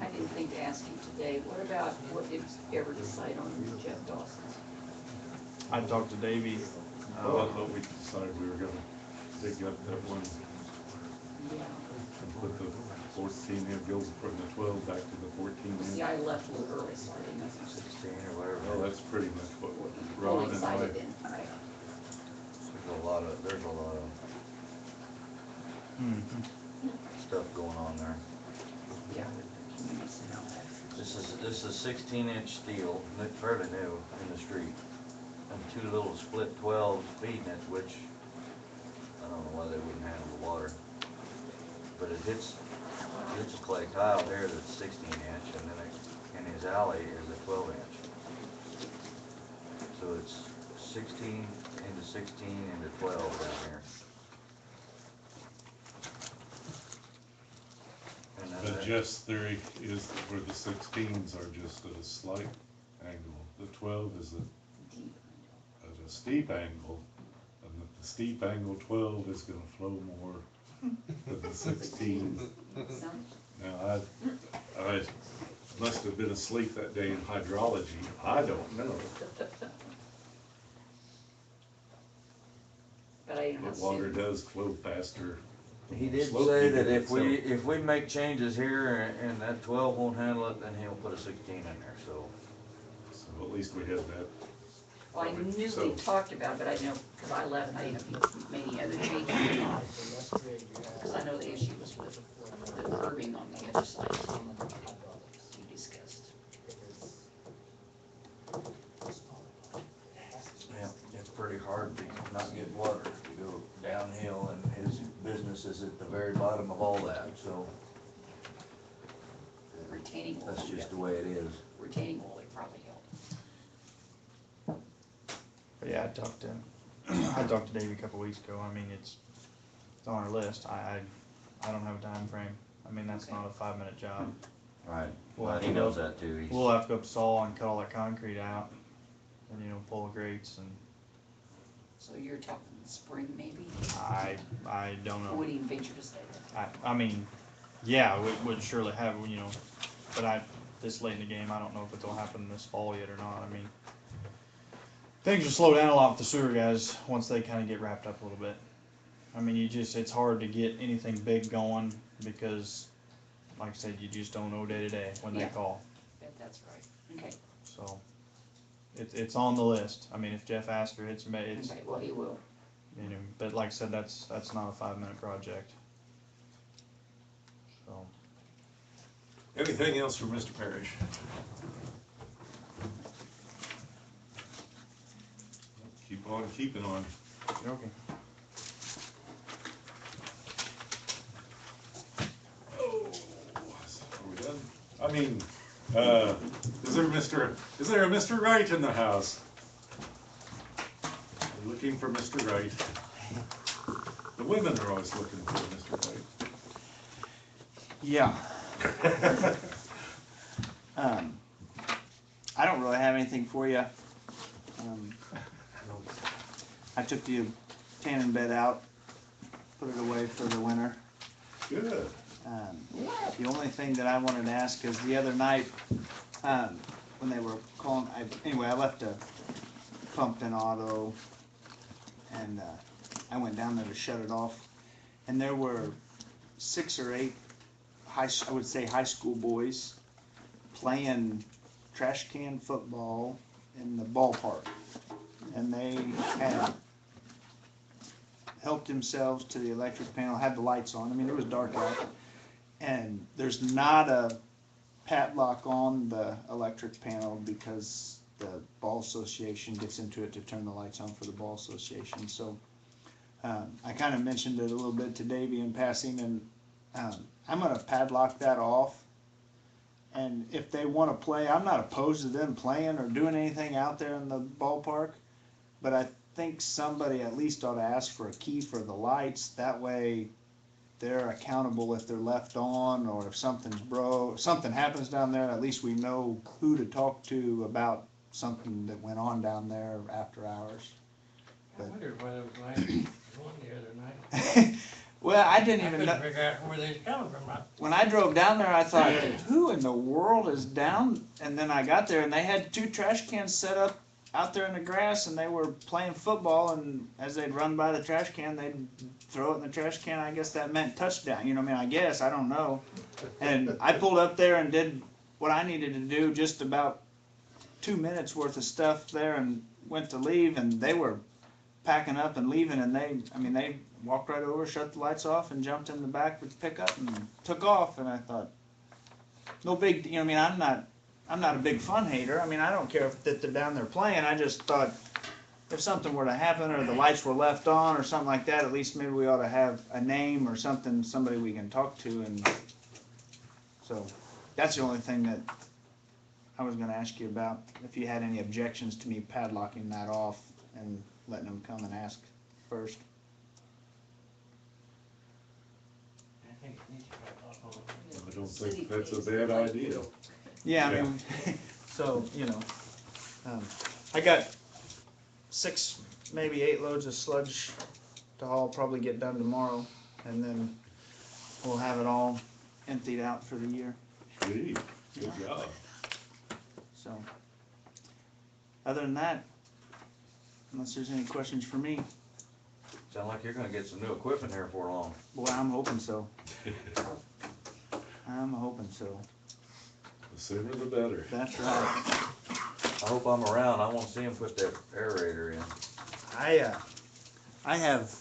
I didn't think to ask you today, what about, what did you ever decide on Jeff Dawson's? I talked to Davey, I thought we decided we were gonna dig up that one Yeah, and put the 14 in, go from the 12 back to the 14 see, in. I left a little early, so I didn't know if you were 16 or whatever. Well, that's pretty much what really Ron and I, excited then. Okay. There's a lot of stuff going on there. Yeah. This is 16-inch steel, fairly new in the street, and 2 little split 12 feeding it, which I don't know why they wouldn't handle the water. But it hits a clay tile here that's 16-inch, and then in his alley is a 12-inch. So it's 16 into 16 into 12 down here. And then but Jeff's theory is that where the 16s are just at a slight angle. The 12 is at a steep angle, and the steep angle 12 is gonna flow more than the 16. Now, I must have been asleep that day in hydrology, I don't know. But I didn't But water does flow faster. He did Slope say heating that if itself. we make changes here and that 12 won't handle it, then he'll put a 16 in there, so. So at least we had that. Well, I knew So- we talked about it, but I didn't know, because I left, I didn't know if you made any other changes or not. Because I know the issue was with the curbing on the other side. We discussed. Yeah, it's pretty hard to not get water to go downhill, and his business is at the very bottom of all that, so Retaining wall. that's just the way it is. Retaining wall would probably help. But yeah, I talked to Davey a couple weeks ago, I mean, it's on our list, I don't have a time frame. I mean, that's not a 5-minute job. Right, We'll well, have he to go- knows that too. We'll have to go up to Saul and cut all that concrete out, and, you know, pull the grates, and So you're talking spring maybe? I don't I know. wouldn't even venture to say that. I mean, yeah, we would surely have, you know, but this late in the game, I don't know if it'll happen this fall yet or not, I mean, things will slow down a lot with the sewer guys, once they kinda get wrapped up a little bit. I mean, it's hard to get anything big going, because, like I said, you just don't know day to day when they Yeah. call, Bet that's right. Okay, so. It's on the list, I mean, if Jeff Asker hits me, it's, okay, well, he will. you know, but like I said, that's not a 5-minute project. So, Anything else for Mr. Parrish? Keep on keeping on. okay. Oh, are we done? I mean, is there a Mr. Wright in the house? We're looking for Mr. Wright. The women are always looking for Mr. Wright. Yeah. I don't really have anything for you. I took the tanning bed out, put it away for the winter. Good. The only thing that I wanted to ask is the other night, when they were calling, I left a pumped in auto, and I went down there to shut it off, and there were 6 or 8 high school boys playing trash can football in the ballpark, and they had helped themselves to the electric panel, had the lights on. I mean, it was dark out, and there's not a padlock on the electric panel because the ball association gets into it to turn the lights on for the ball association. So I kind of mentioned it a little bit to Davey in passing, and I'm going to padlock that off. And if they want to play, I'm not opposed to them playing or doing anything out there in the ballpark, but I think somebody at least ought to ask for a key for the lights. That way they're accountable if they're left on, or if something's broke, something happens down there, at least we know who to talk to about something that went on down there after hours. I wondered whether it was like one the other night. Well, I didn't I even couldn't know. figure out where they was coming from. When I drove down there, I thought, who in the world is down? And then I got there, and they had 2 trash cans set up out there in the grass, and they were playing football, and as they'd run by the trash can, they'd throw it in the trash can. I guess that meant touchdown. You know what I mean? I don't know. And I pulled up there and did what I needed to do, just about 2 minutes worth of stuff there, and went to leave, and they were packing up and leaving, and they walked right over, shut the lights off, and jumped in the back with the pickup and took off. And I thought, no big, I'm not a big fun hater. I don't care if that they're down there playing. I just thought if something were to happen, or the lights were left on or something like that, at least maybe we ought to have a name or something, somebody we can talk to. And so that's the only thing that I was gonna ask you about, if you had any objections to me padlocking that off and letting them come and ask first. I think it needs to be off on it. I don't think that's a bad idea. Yeah, so, I got 6, maybe 8 loads of sludge to haul, probably get done tomorrow, and then we'll have it all emptied out for the year. Gee, good job. So, other than that, unless there's any questions for me, Sound like you're gonna get some new equipment here before long. boy, I'm hoping so. I'm hoping so. The sooner the better. That's right. I hope I'm around. I wanna see him put that aerator in. I have,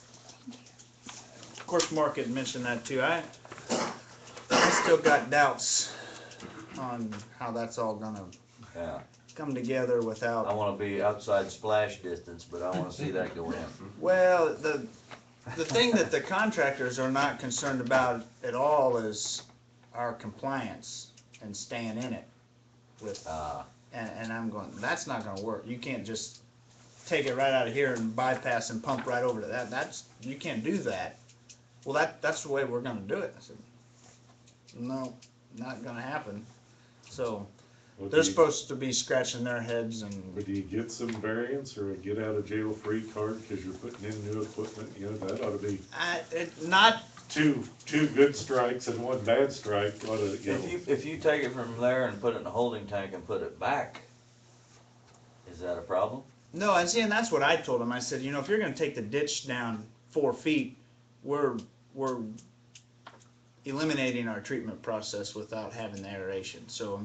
of course, Mark had mentioned that too. I still got doubts on how that's all gonna Yeah. come together I without, wanna be outside splash distance, but I wanna see that go in. well, the thing that the contractors are not concerned about at all is our compliance and staying in it with, and I'm going, that's not gonna work. You can't just take it right out of here and bypass and pump right over to that. You can't do that. Well, that's the way we're gonna do it. I said, no, not gonna happen. So, Well, they're supposed to be scratching their heads and, Or do you get some variance or a get out of jail free card because you're putting in new equipment? That ought to be not, two good strikes and one bad strike. Ought to, If you take it from there and put it in a holding tank and put it back, is that a problem? no, and see, and that's what I told them. I said, if you're gonna take the ditch down 4 feet, we're eliminating our treatment process without having the aeration. So,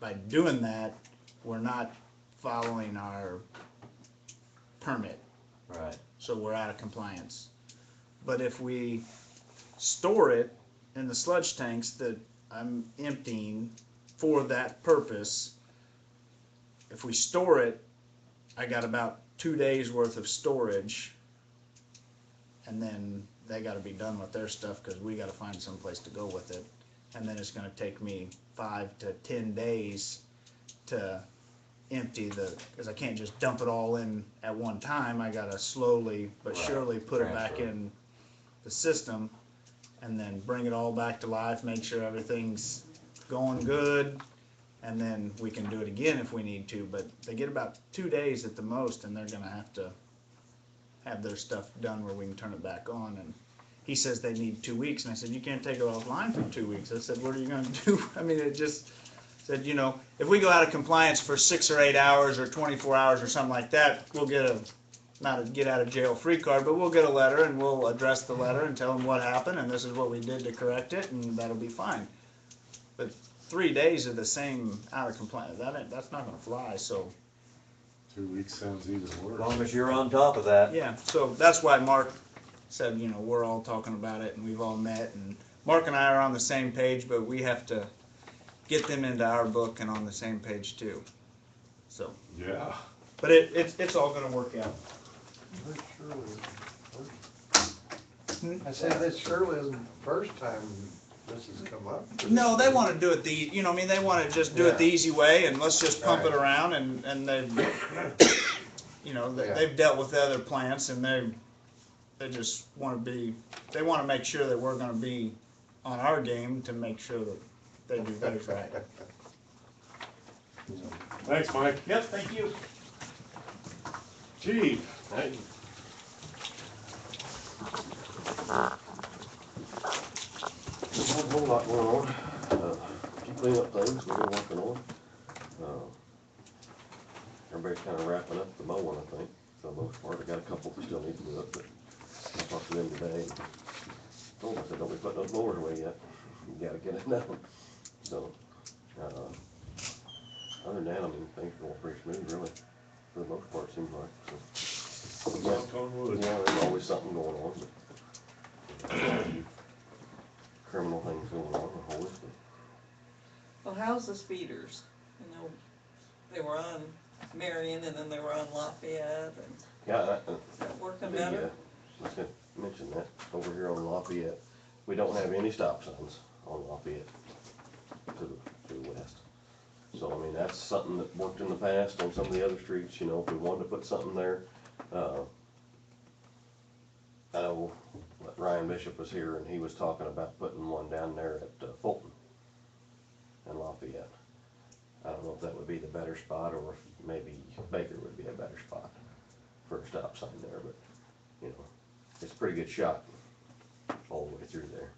by doing that, we're not following our permit. Right. So we're out of compliance. But if we store it in the sludge tanks that I'm emptying for that purpose, if we store it, I got about 2 days worth of storage, and then they gotta be done with their stuff, cause we gotta find some place to go with it. And then it's gonna take me 5 to 10 days to empty cause I can't just dump it all in at one time. I gotta slowly but Right. surely put it back Transfer. in the system, and then bring it all back to life, make sure everything's going good, and then we can do it again if we need to, but they get about 2 days at the most, and they're gonna have to have their stuff done where we can turn it back on, and he says they need 2 weeks, and I said, you can't take it offline for 2 weeks. I said, what are you gonna do? I mean, it just said, you know, if we go out of compliance for 6 or 8 hours or 24 hours or something like that, we'll get a, not a get out of jail free card, but we'll get a letter and we'll address the letter and tell them what happened and this is what we did to correct it, and that'll be fine. But 3 days of the same out of compliance, that's not gonna fly, so. 2 weeks sounds even worse. As long as you're on top of that. Yeah, so that's why Mark said, you know, we're all talking about it and we've all met, and Mark and I are on the same page, but we have to get them into our book and on the same page too. So, Yeah. but it's all gonna work out. I said this surely isn't the first time this has come up. No, they wanna do it the, you know, I mean, they wanna just do it the easy way and let's just pump it around, and they, you know, they've dealt with other plants and they just wanna be, they wanna make sure that we're gonna be on our game to make sure that they do theirs right. Thanks, Mike. Yep, thank you. Chief. Hey. Not a whole lot going on. Keep cleaning up things we've been working on. Everybody's kind of wrapping up the mowing, I think, for the most part. I got a couple that still need to do it, but I talked to them today. And told them, I said, don't be putting those mowers away yet. You gotta get it done. So, other than that, I mean, things are going pretty smooth, really, for the most part, seems like. So, Knock on wood. yeah, there's always something going on, but criminal things going on, always. But Well, how's the speeders? I know they were on Marion and then they were on Lafayette, and yeah, is that working the, better? I was gonna mention that over here on Lafayette, we don't have any stop signs on Lafayette to the west. So, I mean, that's something that worked in the past on some of the other streets, you know, if we wanted to put something there. I know Ryan Bishop was here and he was talking about putting one down there at Fulton and Lafayette. I don't know if that would be the better spot or if maybe Baker would be a better spot for a stop sign there, but, you know, it's a pretty good shot all the way through there.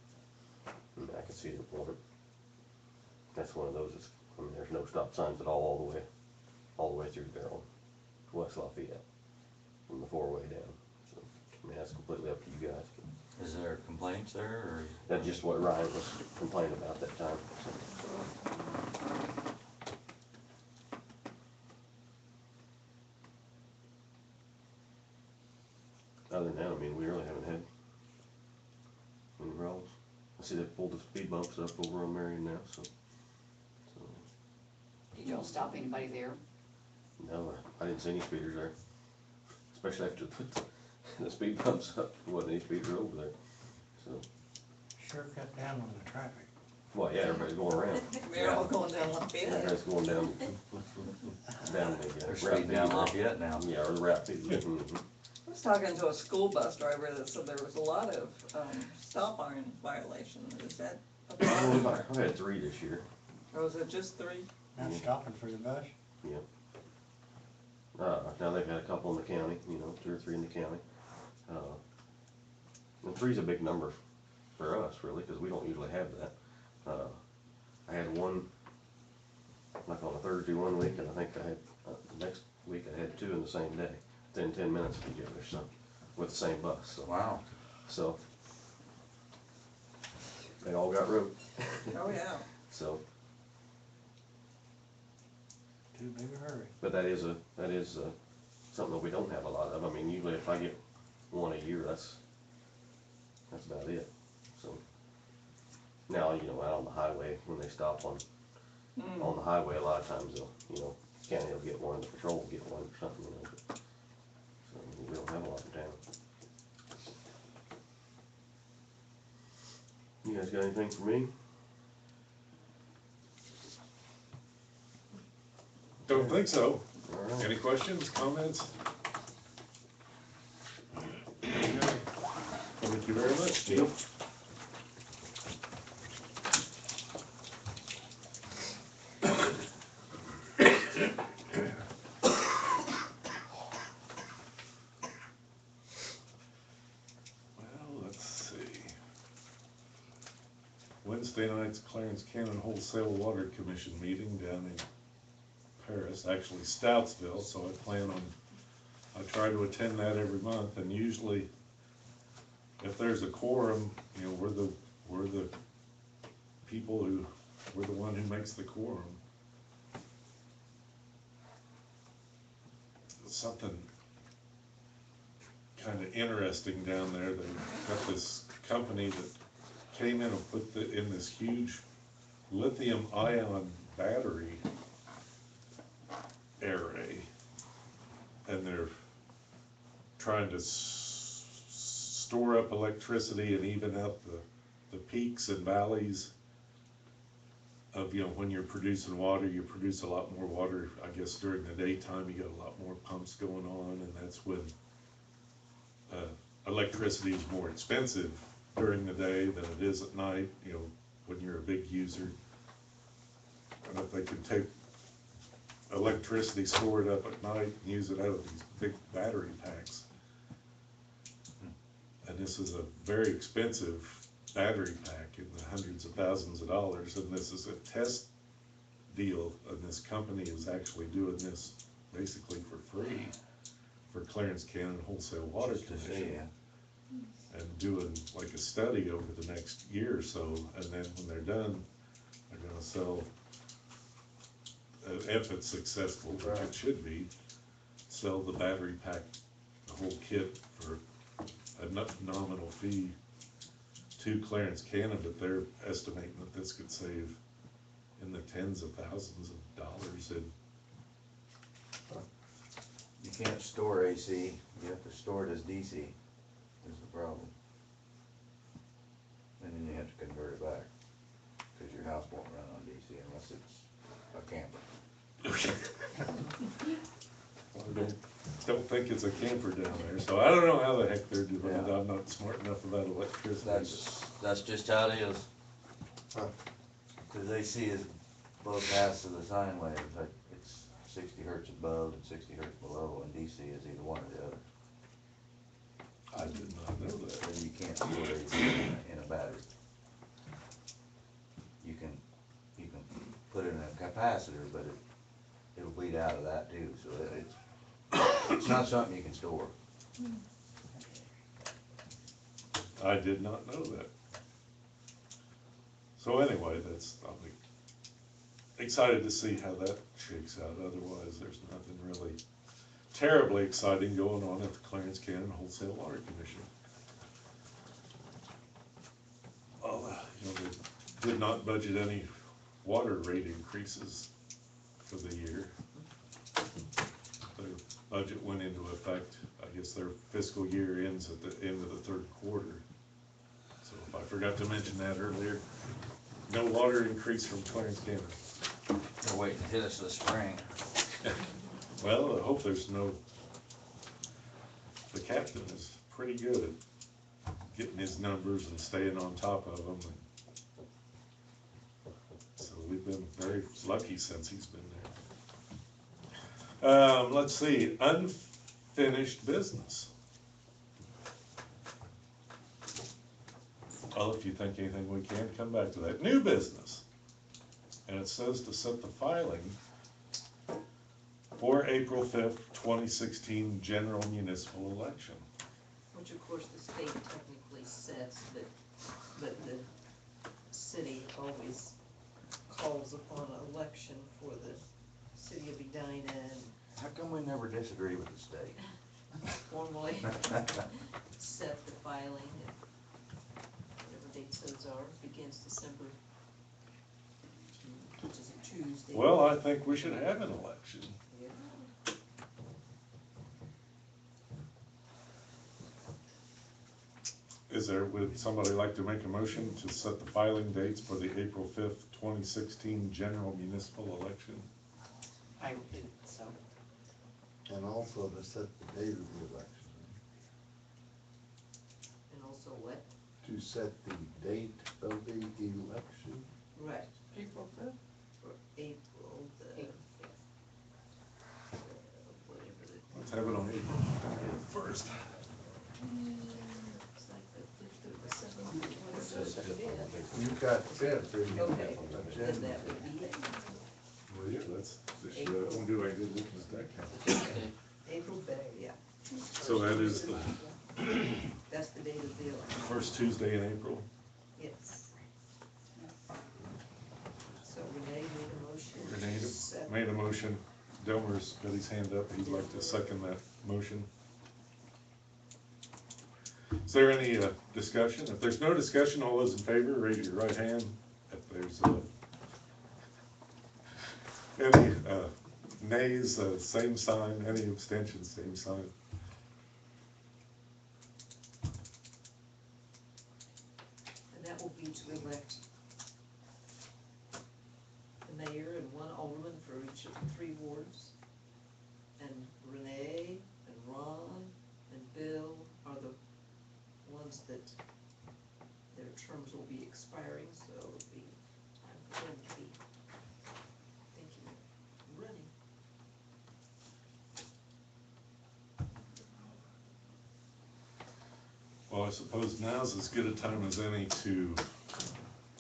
And I can see the point. That's one of those that's, I mean, there's no stop signs at all the way through there on West Lafayette, from the four-way down. So, I mean, that's completely up to you guys. Is there complaints there, or? That's just what Ryan was complaining about that time. Other than that, I mean, we really haven't had any problems. I see they pulled the speed bumps up over on Marion now, so. Did y'all stop anybody there? No, I didn't see any speeders there, especially after the speed bumps up. There wasn't any speeders over there, so. Sure cut down on the traffic. Well, yeah, everybody's going around. They're all going down Lafayette. Everybody's going down the, They're speeding down Lafayette now. Yeah, or the route. I was talking to a school bus driver that said there was a lot of, stop sign violations. Is that a problem? I've had 3 this year. Or was it just 3? Not stopping for the bus. Yeah. Now they've had a couple in the county, you know, 2 or 3 in the county. And 3's a big number for us, really, because we don't usually have that. I had one, like on a Thursday one week, and I think I had, the next week I had 2 in the same day, within 10 minutes of each other, so, with the same bus, so. Wow. So, they all got wrote. Oh, yeah. So, Too big a hurry. but that is something that we don't have a lot of. I mean, usually if I get one a year, that's about it. So now, you know, out on the highway, when they stop on the highway, a lot of times they'll, you know, county will get one, the patrol will get one or something, you know. But, so we don't have a lot in town. You guys got anything for me? Don't think so. All right. Any questions, comments? Okay. Thank you very much, Chief. Wednesday night's Clarence Cannon Wholesale Water Commission meeting down in Paris, actually Stoutsville, so I try to attend that every month, and usually if there's a quorum, you know, we're the people we're the one who makes the quorum. Something kind of interesting down there. They've got this company that came in and put in this huge lithium ion battery array, and they're trying to store up electricity and even out the peaks and valleys of, you know, when you're producing water, you produce a lot more water, I guess, during the daytime. You got a lot more pumps going on, and that's when electricity is more expensive during the day than it is at night, you know, when you're a big user. And if they can take electricity stored up at night and use it out of these big battery packs. And this is a very expensive battery pack in the hundreds of thousands of dollars, and this is a test deal, and this company is actually doing this basically for free for Clarence Cannon Wholesale Water Commission, and doing like a study over the next year or so, and then when they're done, they're gonna sell, if it's successful, which it should be, sell the battery pack, the whole kit for a nominal fee to Clarence Cannon, but they're estimating that this could save in the tens of thousands of dollars. And You can't store AC, you have to store it as DC, is the problem. And then you have to convert it back, cause your house won't run on DC unless it's a camper. I don't think it's a camper down there, so I don't know how the heck they're doing it. I'm not smart enough about electricity. That's just how it is. Cause AC is both halves of the sine wave, but it's 60 hertz above and 60 hertz below, and DC is either one or the other. I did not know that. And you can't store AC in a battery. You can put it in a capacitor, but it'll bleed out of that too, so it's not something you can store. I did not know that. So anyway, I'll be excited to see how that shakes out. Otherwise, there's nothing really terribly exciting going on at the Clarence Cannon Wholesale Water Commission. Well, you know, they did not budget any water rate increases for the year. Their budget went into effect, I guess their fiscal year ends at the end of the third quarter. So if I forgot to mention that earlier, no water increase from Clarence Cannon. They're waiting to hit us this spring. Well, I hope there's no, the captain is pretty good at getting his numbers and staying on top of them. So we've been very lucky since he's been there. Let's see, unfinished business. Well, if you think anything, we can come back to that. New business. And it says to set the filing for April 5th, 2016 general municipal election. Which of course the state technically sets, but the city always calls upon an election for the city of Edina and How come we never disagree with the state? formally set the filing and whatever dates those are, begins December, which is a Tuesday. Well, I think we should have an election. Yeah. Would somebody like to make a motion to set the filing dates for the April 5th, 2016 general municipal election? I would do so. And also to set the date of the election. And also what? To set the date of the election. Right. April 5th? For April the. Whatever the. Let's have it on April 1st. Looks like the 5th or the 7th, whatever it is. You've got 10 for you. Okay, then that would be it. Well, yeah, that's, we'll do like this with that count. Tuesday. April, yeah. So that is the That's the date of the election. first Tuesday in April. Yes. So Renee made a motion. Renee Second. made a motion. Delmer's got his hand up. He'd like to second that motion. Is there any discussion? If there's no discussion, all those in favor, raise your right hand. If there's any nays, same sign. Any abstentions, same sign. And that will be to elect the mayor and one alderman for each of the 3 wards. And Renee and Ron and Bill are the ones that their terms will be expiring, so it'll be time for them to be thinking of running. Well, I suppose now's as good a time as any to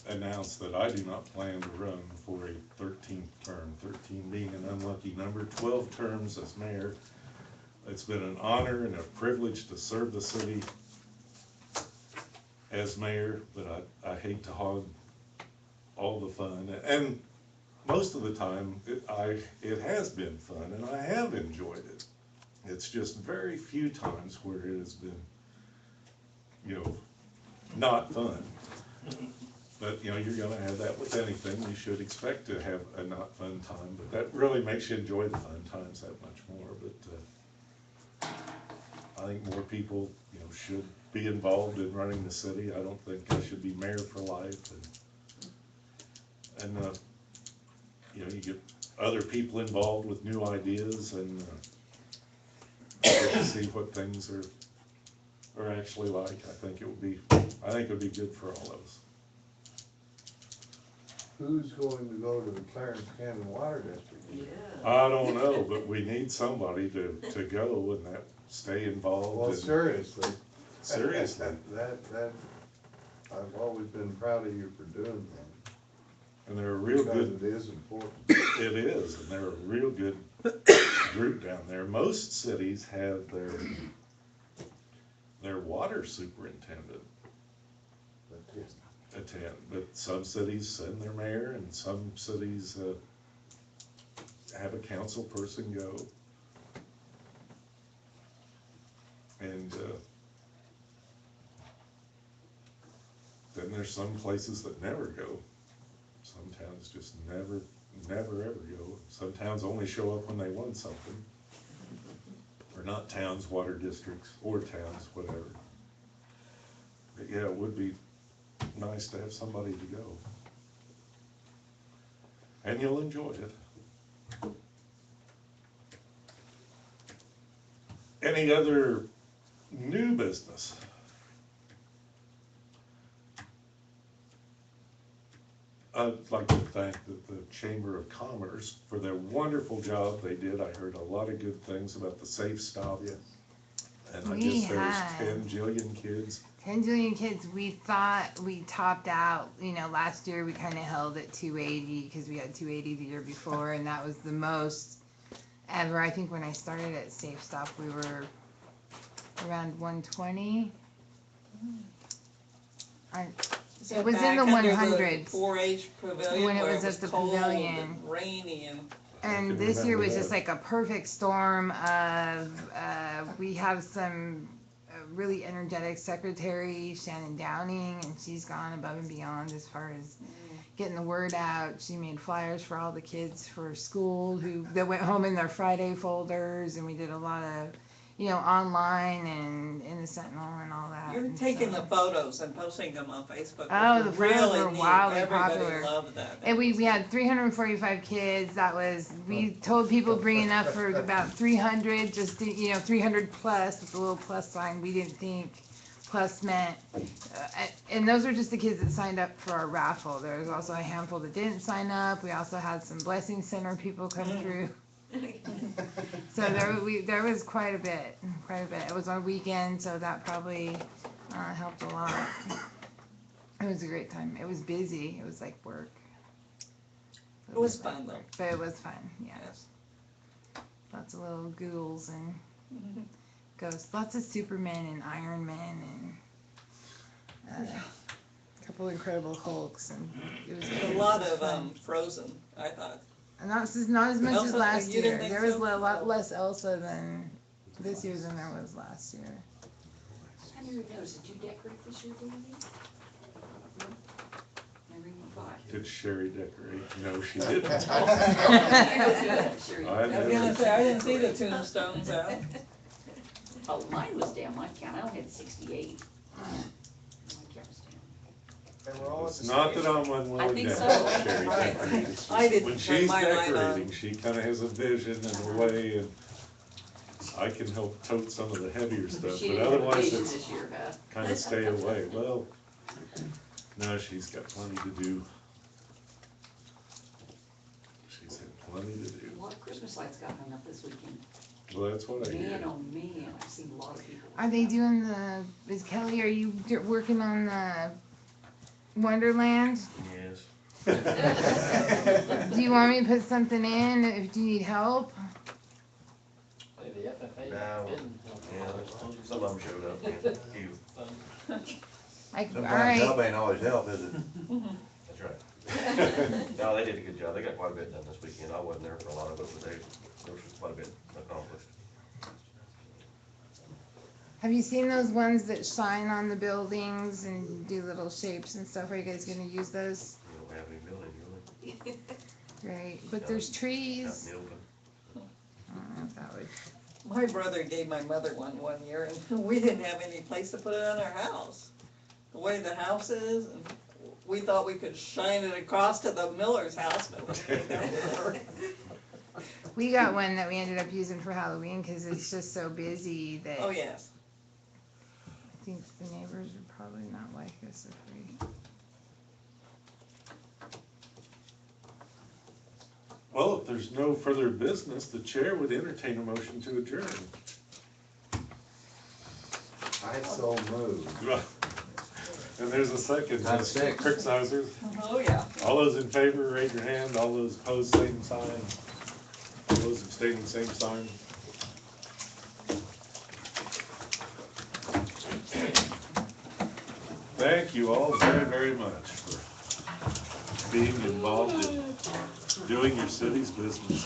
announce that I do not plan to run for a 13th term, 13 being an unlucky number, 12 terms as mayor. It's been an honor and a privilege to serve the city as mayor, but I hate to hog all the fun. And most of the time, it has been fun, and I have enjoyed it. It's just very few times where it has been, not fun. But, you're gonna have that with anything. You should expect to have a not fun time, but that really makes you enjoy the fun times that much more. But I think more people, should be involved in running the city. I don't think I should be mayor for life. And you get other people involved with new ideas and get to see what things are actually like. I think it would be good for all of us. Who's going to go to the Clarence Canyon Water District? Yeah. I don't know, but we need somebody to go and stay involved. Well, and- seriously. Seriously. That, I've always been proud of you for doing that. And they're a real good. Because it is important. It is, and they're a real good group down there. Most cities have their water superintendent attend, but some cities send their mayor, and some cities have a council person go. And then there's some places that never go. Some towns just never ever go. Some towns only show up when they won something. Or not towns, water districts, or towns, whatever. But yeah, it would be nice to have somebody to go. And you'll enjoy it. Any other new business? I'd like to thank the Chamber of Commerce for their wonderful job they did. I heard a lot of good things about the Safe Stop. Yes. And I We guess there's had 10 jillion kids. 10 jillion kids. We thought we topped out, last year we kind of held at 280 because we had 280 the year before, and that was the most ever. I think when I started at Safe Stop, we were around 120. It was in the 100s 4-H pavilion when it where was it was at the cold pavilion. and rainy and. And this year was just like a perfect storm of, we have some really energetic secretary, Shannon Downing, and she's gone above and beyond as far as getting the word out. She made flyers for all the kids for school that went home in their Friday folders, and we did a lot of, online and in the Sentinel and all that. You're and taking so- the photos and posting them on Facebook. Oh, which the is photos really were neat. wildly Everybody popular. loved that. And we had 345 kids. We told people bring enough for about 300, 300 plus with a little plus sign. We didn't think plus meant, and those were just the kids that signed up for our raffle. There was also a handful that didn't sign up. We also had some Blessing Center people come through. So there was quite a bit. It was on a weekend, so that probably helped a lot. It was a great time. It was busy. It was like work. It was like fun, though. work, but it was fun. Yeah. Yes. Lots of little ghouls and Mhm. ghosts. Lots of Supermen and Iron Men and a couple Incredible Hulks, and it was A it lot was of, fun. Frozen, I thought. And not as much as Elsa, last you didn't year. think There was so? a lot less Elsa than this year than there was last year. I never noticed, did you decorate this year, Davey? No? Never even thought. Did Sherry decorate? No, she didn't. Sure. I I was gonna say, I didn't see the tombstones out. Oh, mine was down, my count, I only had 68. My count was down. It's not that I'm I unwilling think to so. help Sherry decorate. It's I just didn't when turn she's my light on. decorating, she kinda has a vision and a way, and I can help tote some of the heavier stuff, She but didn't have a otherwise vision it's this year, huh? kinda stay away. Well, no, she's got plenty to do. She's had plenty to do. A lot of Christmas lights got hung up this weekend. Well, that's what I hear. Man, oh man, I've seen a lot of people. Are they doing is Kelly, are you working on the Wonderland? Yes. Do you want me to put something in if you need help? Hey, the FFA No. didn't. Yeah, some of them showed up, yeah, a few. Like, Sometimes alright, help ain't always help, is it? That's right. No, they did a good job. They got quite a bit done this weekend. I wasn't there for a lot of it, but there was quite a bit accomplished. have you seen those ones that shine on the buildings and do little shapes and stuff? Are you guys gonna use those? We don't have any building, really. Great, but there's Not trees. Milton. I don't know if that would. My brother gave my mother one year, and we didn't have any place to put it on our house. The way the house is, and we thought we could shine it across to the Miller's house, but it didn't work. We got one that we ended up using for Halloween because it's just so busy that Oh, yes. I think the neighbors would probably not like us if we. Well, if there's no further business, the chair would entertain a motion to adjourn. I so moved. And there's a second. Time six. Crickizers. Oh, yeah. All those in favor, raise your hand. All those opposed, same sign. All those abstaining, same sign. Thank you all very, very much for being involved in doing your city's business.